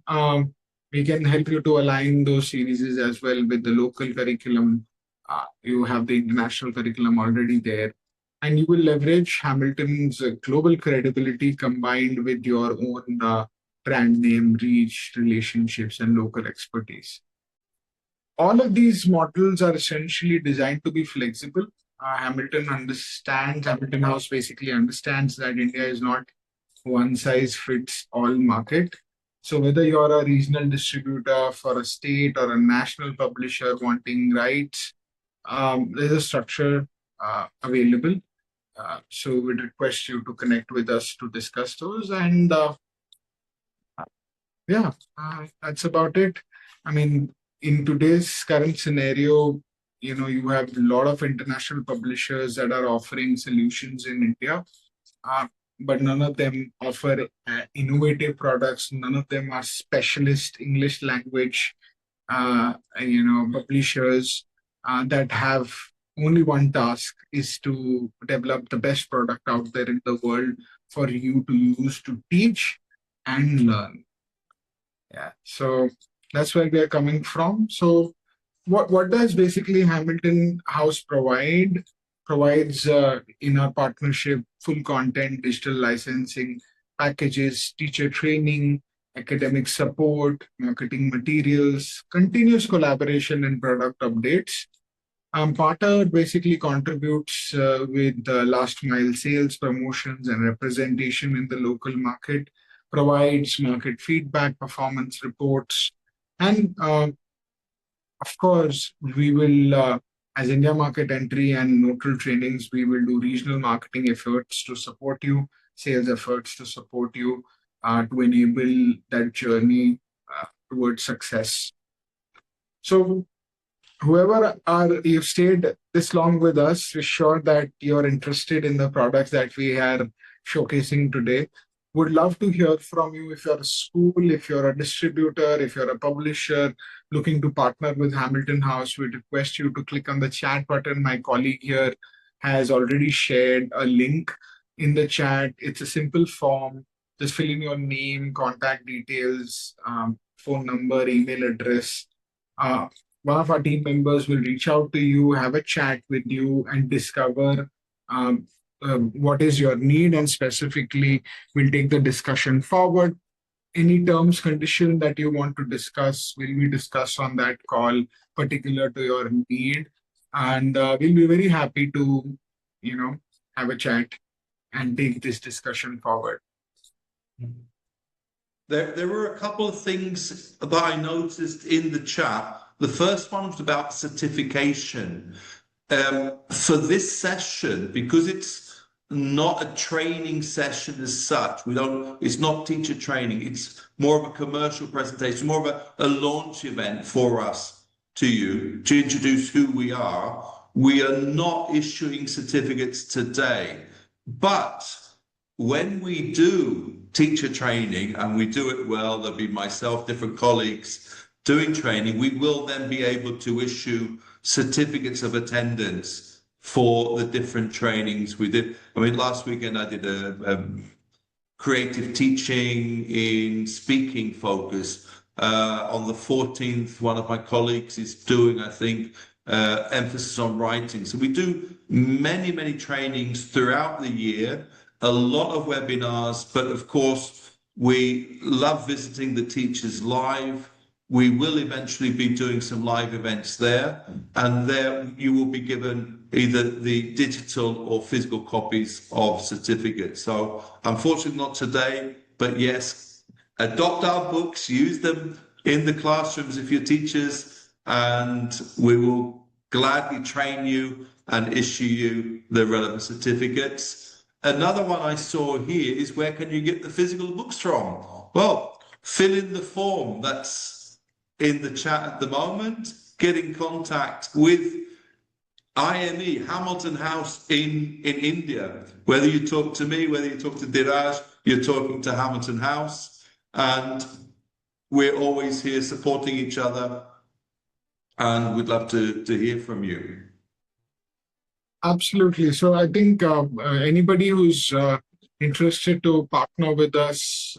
we can help you to align those series as well with the local curriculum. You have the international curriculum already there. And you will leverage Hamilton's global credibility combined with your own brand name, reach, relationships, and local expertise. All of these models are essentially designed to be flexible. Hamilton House basically understands that India is not one size fits all market. So whether you're a regional distributor for a state or a national publisher wanting rights, there's a structure available. So we'd request you to connect with us to discuss those. And that's about it. In today's current scenario, you have a lot of international publishers that are offering solutions in India, but none of them offer innovative products. None of them are specialist English language, publishers that have only one task, is to develop the best product out there in the world for you to use to teach and learn. Yeah, so that's where we are coming from. So what does basically Hamilton House provide? Provides in our partnership full content, digital licensing packages, teacher training, academic support, marketing materials, continuous collaboration and product updates. Partner basically contributes with last mile sales, promotions, and representation in the local market, provides market feedback, performance reports, and of course, we will, as India market entry and Knotral trainings, we will do regional marketing efforts to support you, sales efforts to support you, to enable that journey towards success. So whoever are you've stayed this long with us, we're sure that you're interested in the products that we are showcasing today. Would love to hear from you if you're a school, if you're a distributor, if you're a publisher looking to partner with Hamilton House. We request you to click on the chat button. My colleague here has already shared a link in the chat. It's a simple form. Just fill in your name, contact details, phone number, email address. One of our team members will reach out to you, have a chat with you, and discover what is your need, and specifically, we'll take the discussion forward. Any terms, condition that you want to discuss will be discussed on that call, particular to your need, and we'll be very happy to, have a chat and take this discussion forward. There were a couple of things that I noticed in the chat. The first one was about certification. For this session, because it's not a training session as such, it's not teacher training, it's more of a commercial presentation, more of a launch event for us to you to introduce who we are. We are not issuing certificates today, but when we do teacher training and we do it well, there'll be myself, different colleagues doing training, we will then be able to issue certificates of attendance for the different trainings we did. I mean, last weekend I did a creative teaching in speaking focus. On the 14th, one of my colleagues is doing, I think, emphasis on writing. So we do many trainings throughout the year, a lot of webinars, but of course, we love visiting the teachers live. We will eventually be doing some live events there, and there you will be given either the digital or physical copies of certificates. So unfortunately not today, but yes, adopt our books, use them in the classrooms if you're teachers, and we will gladly train you and issue you the relevant certificates. Another one I saw here is, where can you get the physical books from? Well, fill in the form that's in the chat at the moment. Get in contact with IME, Hamilton House in India. Whether you talk to me, whether you talk to Diraj, you're talking to Hamilton House, and we're always here supporting each other, and we'd love to hear from you. Absolutely. So I think anybody who's interested to partner with us,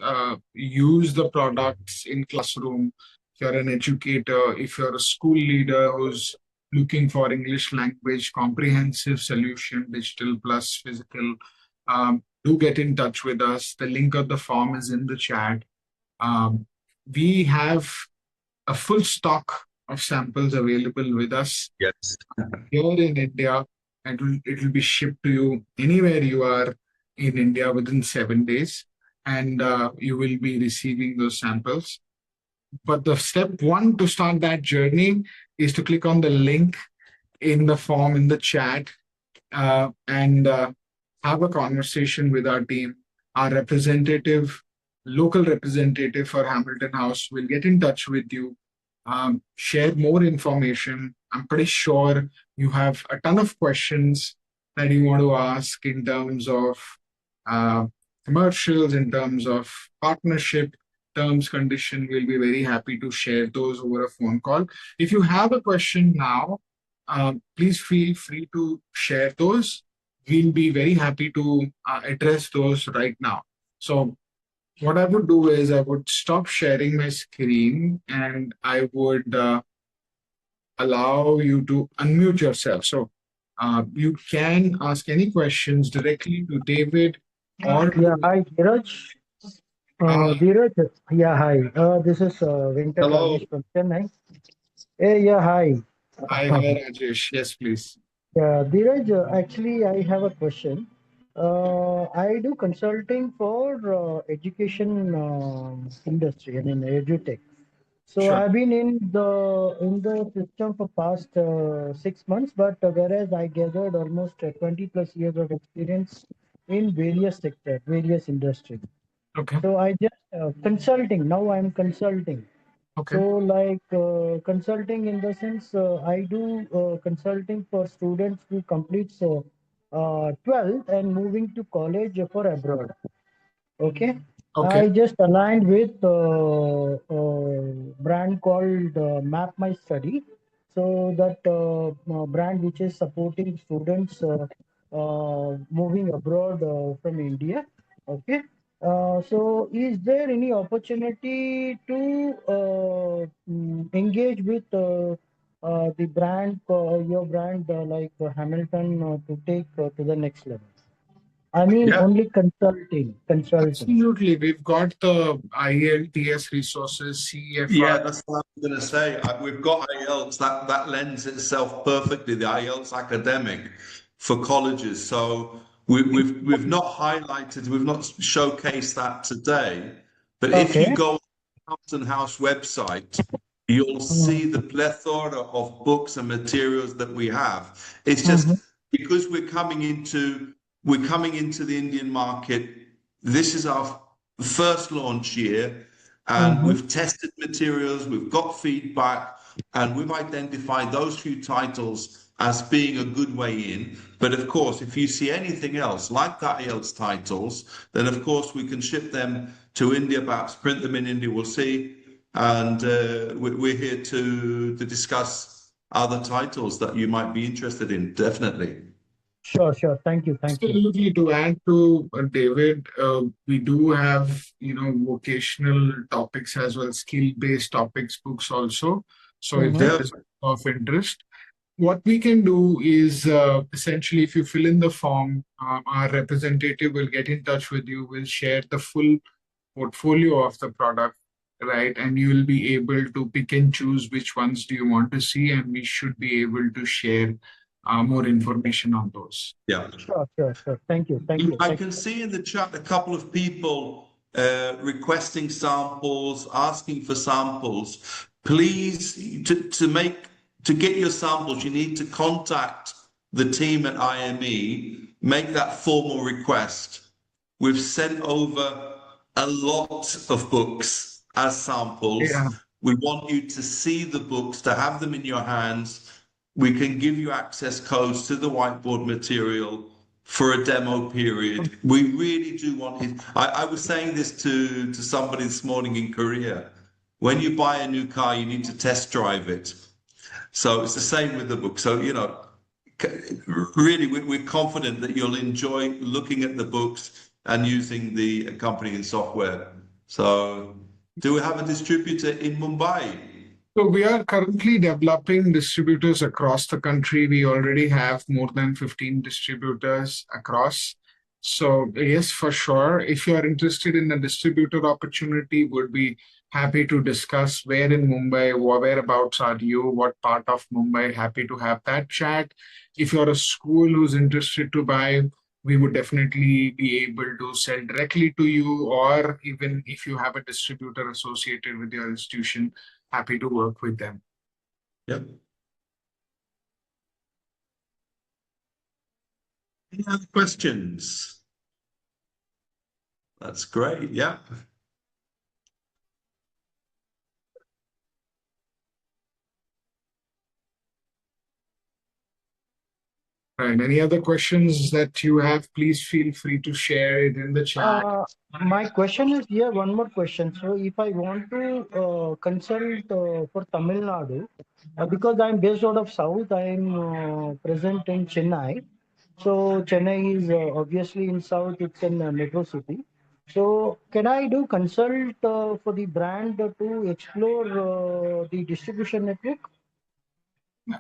use the products in classroom. If you're an educator, if you're a school leader who's looking for English language comprehensive solution, digital plus physical, do get in touch with us. The link of the form is in the chat. We have a full stock of samples available with us. Yes. Here in India, and it will be shipped to you anywhere you are in India within 7 days, and you will be receiving those samples. But the step one to start that journey is to click on the link in the form in the chat, and have a conversation with our team. Our representative, local representative for Hamilton House, will get in touch with you, share more information. I'm pretty sure you have a ton of questions that you want to ask in terms of commercials, in terms of partnership, terms, condition. We'll be very happy to share those over a phone call. If you have a question now, please feel free to share those. We'll be very happy to address those right now. So what I would do is I would stop sharing my screen, and I would allow you to unmute yourself. So you can ask any questions directly to David or Yeah, hi, Dheeraj. Dheeraj, yeah, hi. This is Venkat Hello. Ramesh from Chennai. Hey, yeah, hi. Hi, Rajesh. Yes, please. Yeah, Dheeraj, actually, I have a question. I do consulting for education industry, I mean edutech. So Sure. I've been in the system for past 6 months, but whereas I gathered almost 20 plus years of experience in various sectors, various industries. Okay. So I just consulting. Now I'm consulting. So Okay. like consulting in the sense I do consulting for students who completes 12th and moving to college for abroad. Okay. Okay. I just aligned with brand called Map My Study. So that brand which is supporting students moving abroad from India. Okay. So is there any opportunity to engage with the brand, your brand like Hamilton to take to the next level? I mean, Yeah. only consulting. Absolutely. We've got the IELTS resources, CEFR. Yeah, that's what I was going to say. We've got IELTS that lends itself perfectly, the IELTS academic for colleges. So we've not highlighted, we've not showcased that today. But if you Okay. go on the Hampton House website, you'll see the plethora of books and materials that we have. It's Mm-hmm. just because we're coming into the Indian market. This is our first launch year, and Mm-hmm. we've tested materials, we've got feedback, and we've identified those few titles as being a good way in. But of course, if you see anything else like that IELTS titles, then of course we can ship them to India, perhaps print them in India, we'll see. And we're here to discuss other titles that you might be interested in, definitely. Sure, sure. Thank you. Thank you. Absolutely. To add to David, we do have, vocational topics as well, skill-based topics books also. So if Mm-hmm. that Yeah, is of interest, what we can do is essentially, if you fill in the form, our representative will get in touch with you, will share the full portfolio of the product, right? And you will be able to pick and choose which ones do you want to see, and we should be able to share more information on those. yeah. Sure, sure, sure. Thank you. Thank you. I Thank can you. see in the chat a couple of people requesting samples, asking for samples. Please, to get your samples, you need to contact the team at IME, make that formal request. We've sent over a lot of books as Yeah. samples. We want you to see the books, to have them in your hands. We can give you access codes to the whiteboard material for a demo period. We really do want it. I was saying this to somebody this morning in Korea. When you buy a new car, you need to test drive it. So it's the same with the book. So, really, we're confident that you'll enjoy looking at the books and using the accompanying software. So, do we have a distributor in Mumbai? So we are currently developing distributors across the country. We already have more than 15 distributors across. So yes, for sure. If you are interested in a distributor opportunity, would be happy to discuss where in Mumbai, whereabouts are you, what part of Mumbai, happy to have that chat. If you're a school who's interested to buy, we would definitely be able to sell directly to you, or even if you have a distributor associated with your institution, happy to work with them. Yep. Any other questions? That's great. Yeah. Right. Any other questions that you have, please feel free to share it in the chat. My question is here, one more question. So if I want to consult for Tamil Nadu, because I'm based out of South, I'm present in Chennai. So Chennai is obviously in South, it's in metro city. So can I do consult for the brand to explore the distribution network?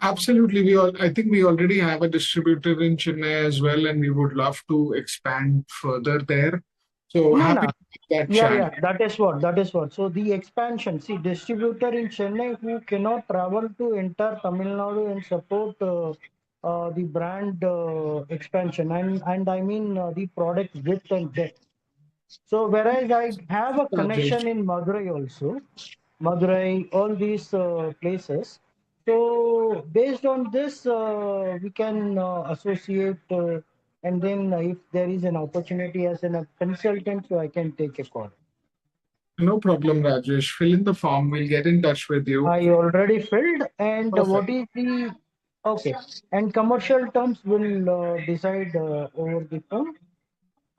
Absolutely. I think we already have a distributor in Chennai as well, and we would love to expand further there. So No, happy no. to make that Yeah, channel. yeah, that is what. So the expansion, see, distributor in Chennai who cannot travel to entire Tamil Nadu and support the brand expansion, and I mean the product width and depth. So whereas I have a Rajesh. connection in Madurai also, Madurai, all these places. So based on this, we can associate, and then if there is an opportunity as a consultant, so I can take a call. No problem, Rajesh. Fill in the form. We'll get in touch with you. I already filled, and what Perfect. is the okay? And commercial terms will decide over the phone.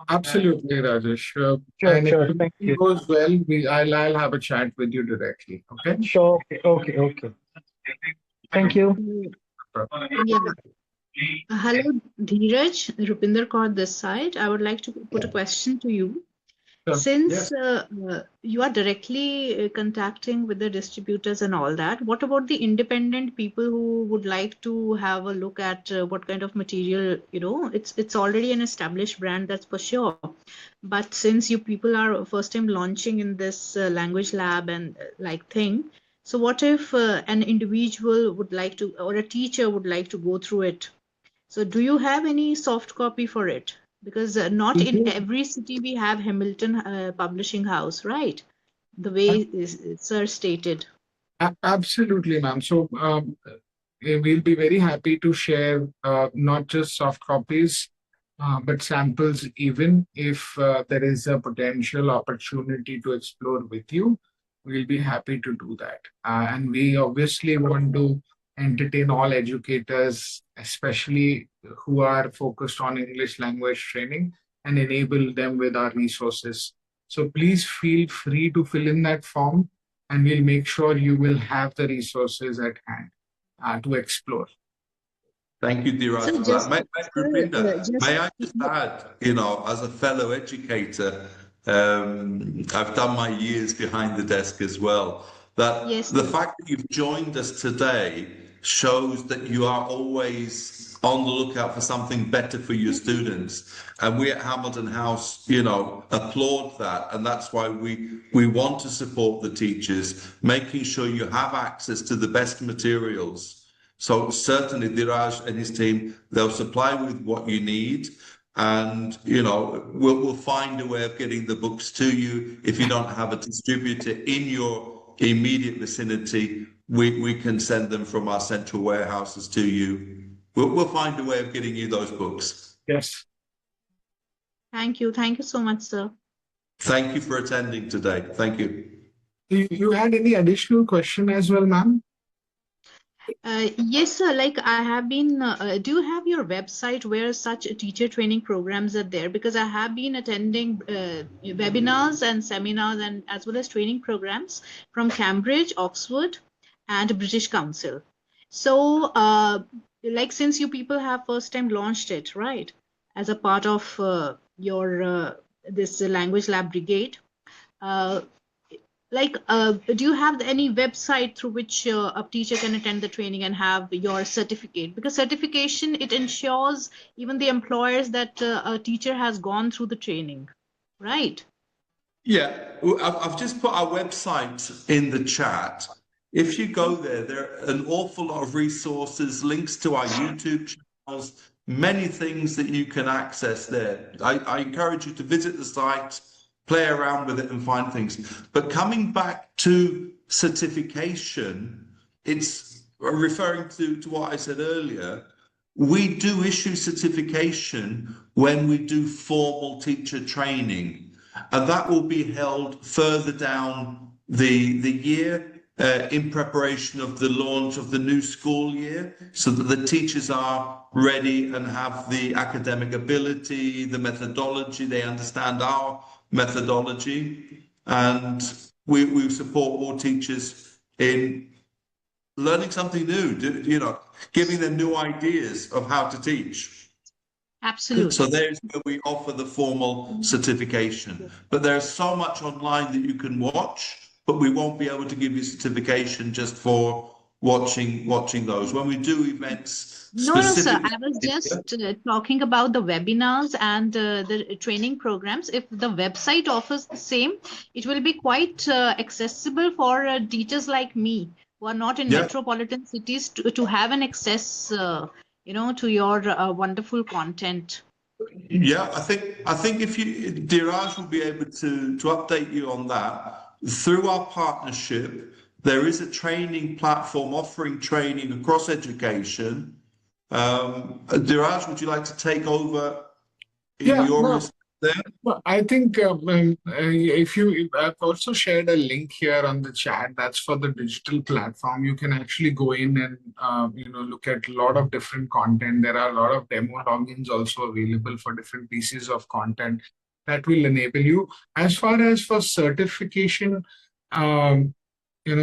Absolutely, Rajesh. Sure, And if sure. Thank everything you. goes well, I'll have a chat with you directly. Okay? Sure. Okay. Okay. Okay. Thank you. Yeah. Hello, Dheeraj. Rupinder Kaur this side. I would like to put a question to you. Sure. Since Yes. you are directly contacting with the distributors and all that, what about the independent people who would like to have a look at what kind of material, it's already an established brand, that's for sure. But since you people are first time launching in this language lab and like thing, so what if an individual would like to, or a teacher would like to go through it? So do you have any soft copy for it? Because not We in do. every city we have Hamilton Publishing House, right? The way sir stated. Absolutely, ma'am. So we'll be very happy to share not just soft copies, but samples, even if there is a potential opportunity to explore with you. We'll be happy to do that. And we obviously want to entertain all educators, especially who are focused on English language training, and enable them with our resources. So please feel free to fill in that form, and we'll make sure you will have the resources at hand to explore. Thank you, Dheeraj, So for that. just, Rupinder, just may I just add, as a fellow educator, I've done my years behind the desk as well, that yes, the sir. fact that you've joined us today shows that you are always on the lookout for something better for your students. And we at Hamilton House, applaud that. And that's why we want to support the teachers, making sure you have access to the best materials. So certainly Diraj and his team, they'll supply with what you need. And, we'll find a way of getting the books to you. If you don't have a distributor in your immediate vicinity, we can send them from our central warehouses to you. We'll find a way of getting you those books. Yes. Thank you. Thank you so much, sir. Thank you for attending today. Thank you. You had any additional question as well, ma'am? Yes, sir. Like I have been, do you have your website where such teacher training programs are there? Because I have been attending webinars and seminars and as well as training programs from Cambridge, Oxford, and British Council. So, like since you people have first time launched it, right, as a part of your this language lab brigade, do you have any website through which a teacher can attend the training and have your certificate? Because certification, it ensures even the employers that a teacher has gone through the training, right? Yeah, I've just put our website in the chat. If you go there, there are an awful lot of resources, links to our YouTube channels, many things that you can access there. I encourage you to visit the site, play around with it and find things. But coming back to certification, it's referring to what I said earlier. We do issue certification when we do formal teacher training. And that will be held further down the year in preparation of the launch of the new school year, so that the teachers are ready and have the academic ability, the methodology, they understand our methodology. And we support all teachers in learning something new, giving them new ideas of how to teach. Absolutely. So there's where we offer the formal certification. But there's so much online that you can watch, but we won't be able to give you certification just for watching those when we do events No, sir. specifically. I was just talking about the webinars and the training programs. If the website offers the same, it will be quite accessible for teachers like me who are not in Yeah. metropolitan cities to have an access, to your wonderful content. Yeah, I think if you Diraj will be able to update you on that. Through our partnership, there is a training platform offering training across education. Diraj, would you like to take over in Yeah, your no, respect there? well, I think I've also shared a link here on the chat. That's for the digital platform. You can actually go in and look at a lot of different content. There are a lot of demo logins also available for different pieces of content that will enable you. As far as for certification, um,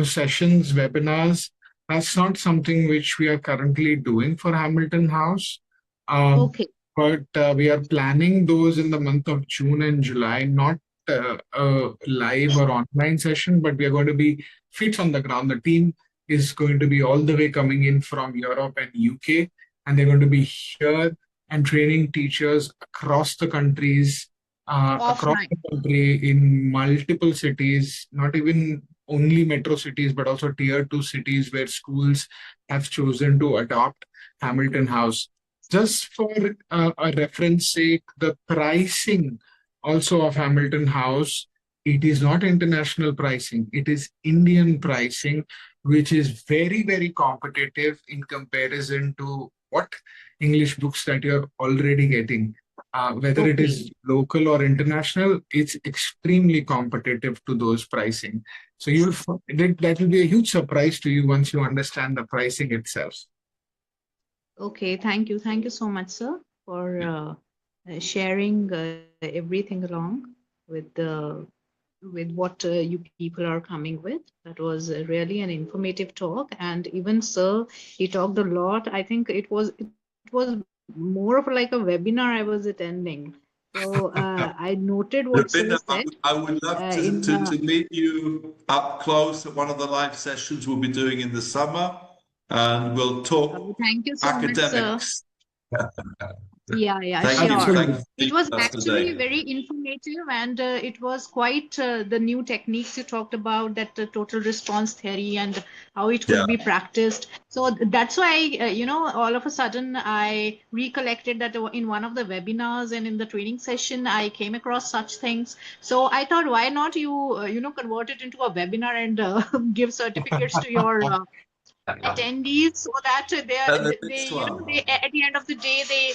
sessions, webinars, that's not something which we are currently doing for Hamilton House. Okay. But we are planning those in the month of June and July, not a live or online session, but we are going to be feet on the ground. The team is going to be all the way coming in from Europe and UK, and they're going to be here and training teachers across the countries, across Offline. the country in multiple cities, not even only metro cities, but also tier 2 cities where schools have chosen to adopt Hamilton House. Just for a reference sake, the pricing also of Hamilton House, it is not international pricing, it is Indian pricing, which is very, very competitive in comparison to what English books that you're already getting. Whether it is local or international, it's extremely competitive to those pricing. So that will be a huge surprise to you once you understand the pricing itself. Okay, thank you. Thank you so much, sir, for sharing everything along with what you people are coming with. That was really an informative talk, and even sir, he talked a lot. I think it was more of like a webinar I was attending. So I noted what sir Rabinda, said. I would love In to meet you up close at one of the live sessions we'll be doing in the summer, and we'll talk Thank you so much, sir. academics. Yeah, Thank you. sure. Thank you Absolutely. for It being was with us actually today. very informative, and it was quite the new techniques you talked about, that total response theory and how it Yeah. could be practiced. So that's why, all of a sudden I recollected that in one of the webinars and in the training session, I came across such things. So I thought, why not convert it into a webinar and give certificates to your attendees, so that And the they next one. at the end of the day they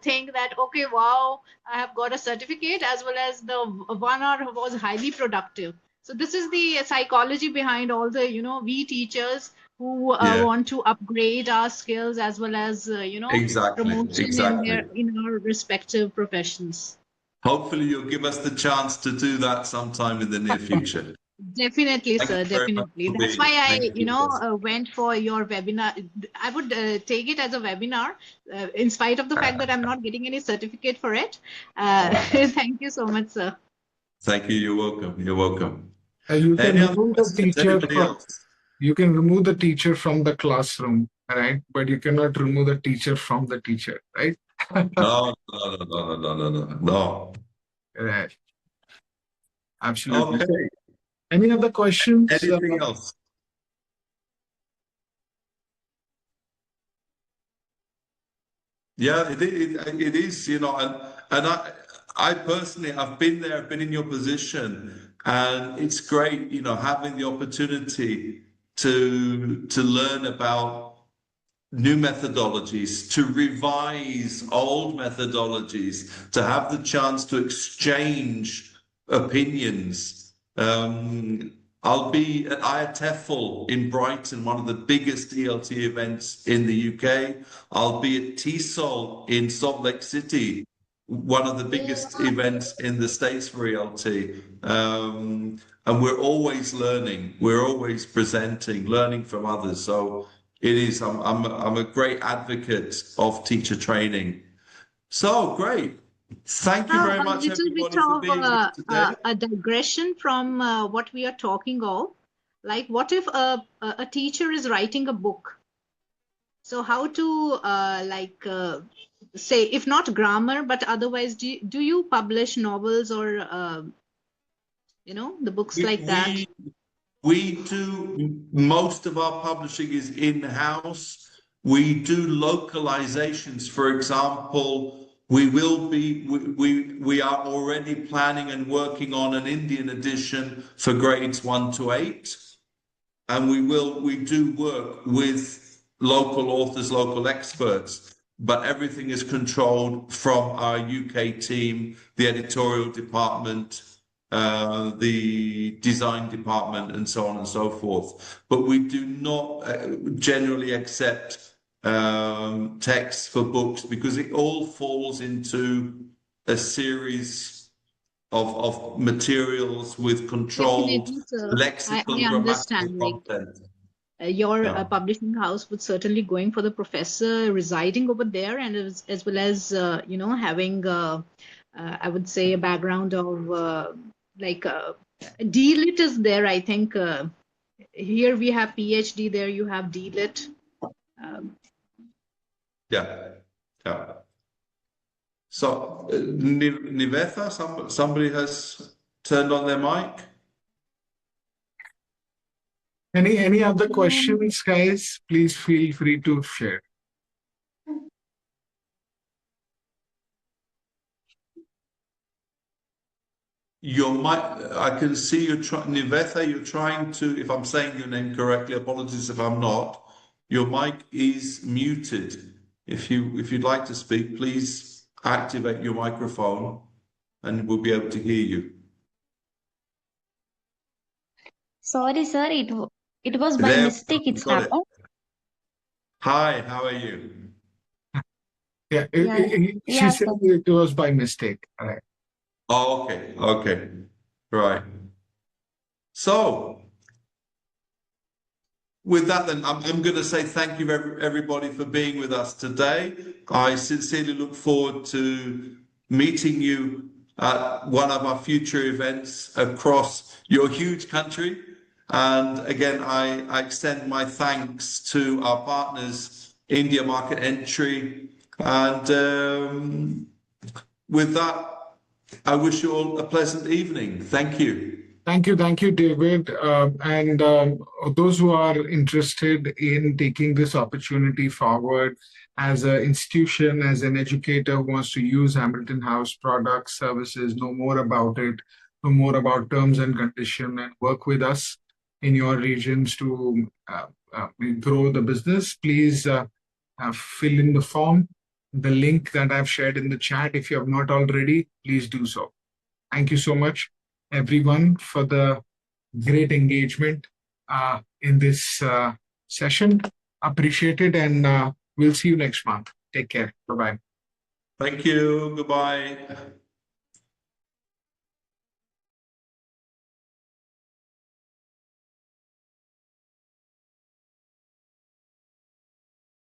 think that, okay, wow, I have got a certificate, as well as the 1 hour was highly productive. So this is the psychology behind all the we teachers who Yeah, want to upgrade our skills, as well as promotion exactly. in our respective professions. Hopefully, you'll give us the chance to do that sometime in the near future. Definitely, Thank sir. you very much Definitely. for That's being. why I, Thank you. went for your webinar. I would take it as a webinar, in spite of the fact that I'm not getting any certificate for it. Thank you so much, sir. Thank you. You're welcome. You're welcome. You can Any other remove the questions? teacher Anybody from else? you can remove the teacher from the classroom, right? But you cannot remove the teacher from the teacher, right? No, no, no, no, no, no, no, no. Right. Absolutely. Okay. Any other questions? Anything else? Yeah, it is, and I personally, I've been there, I've been in your position, and it's great, having the opportunity to learn about new methodologies, to revise old methodologies, to have the chance to exchange opinions. I'll be at IATEFL in Brighton, one of the biggest ELT events in the UK. I'll be at TESOL in Salt Lake City, one of the biggest events in the States for ELT. And we're always learning, we're always presenting, learning from others. So it is, I'm a great advocate of teacher training. So great. Thank you very A much, little bit everybody, for of being here today. a digression from what we are talking of. Like, what if a teacher is writing a book? So how to say, if not grammar, but otherwise, do you publish novels or the books like that? We do, most of our publishing is in-house. We do localizations. For example, we are already planning and working on an Indian edition for grades 1 to 8. And we do work with local authors, local experts, but everything is controlled from our UK team, the editorial department, the design department, and so on and so forth. But we do not generally accept texts for books because it all falls into a series of materials with controlled Definitely, sir. lexical, I grammatical understand. Like, content. your Yeah. publishing house would certainly going for the professor residing over there, and as well as having I would say a background of D-Lit is there. I think here we have PhD, there you have D-Lit. Yeah. So, Nivetha, somebody has turned on their mic. Any other questions, guys? Please feel free to share. Your mic, I can see you Nivetha, you're trying to, if I'm saying your name correctly, apologies if I'm not. Your mic is muted. If you'd like to speak, please activate your microphone and we'll be able to hear you. Sorry, sir. It was by There, mistake. It's got it. happened. Hi, how are you? Yeah, she Yeah, said sir. it was by mistake. All right. Oh, okay, right. So, with that, then I'm going to say thank you, everybody, for being with us today. I sincerely look forward to meeting you at one of our future events across your huge country. And again, I extend my thanks to our partners, India Market Entry. And with that, I wish you all a pleasant evening. Thank you. Thank you, David. And those who are interested in taking this opportunity forward as an institution, as an educator who wants to use Hamilton House products, services, know more about it, know more about terms and conditions, and work with us in your regions to grow the business, please fill in the form. The link that I've shared in the chat, if you have not already, please do so. Thank you so much, everyone, for the great engagement in this session. Appreciate it, and we'll see you next month. Take care. Bye-bye. Thank you. Goodbye.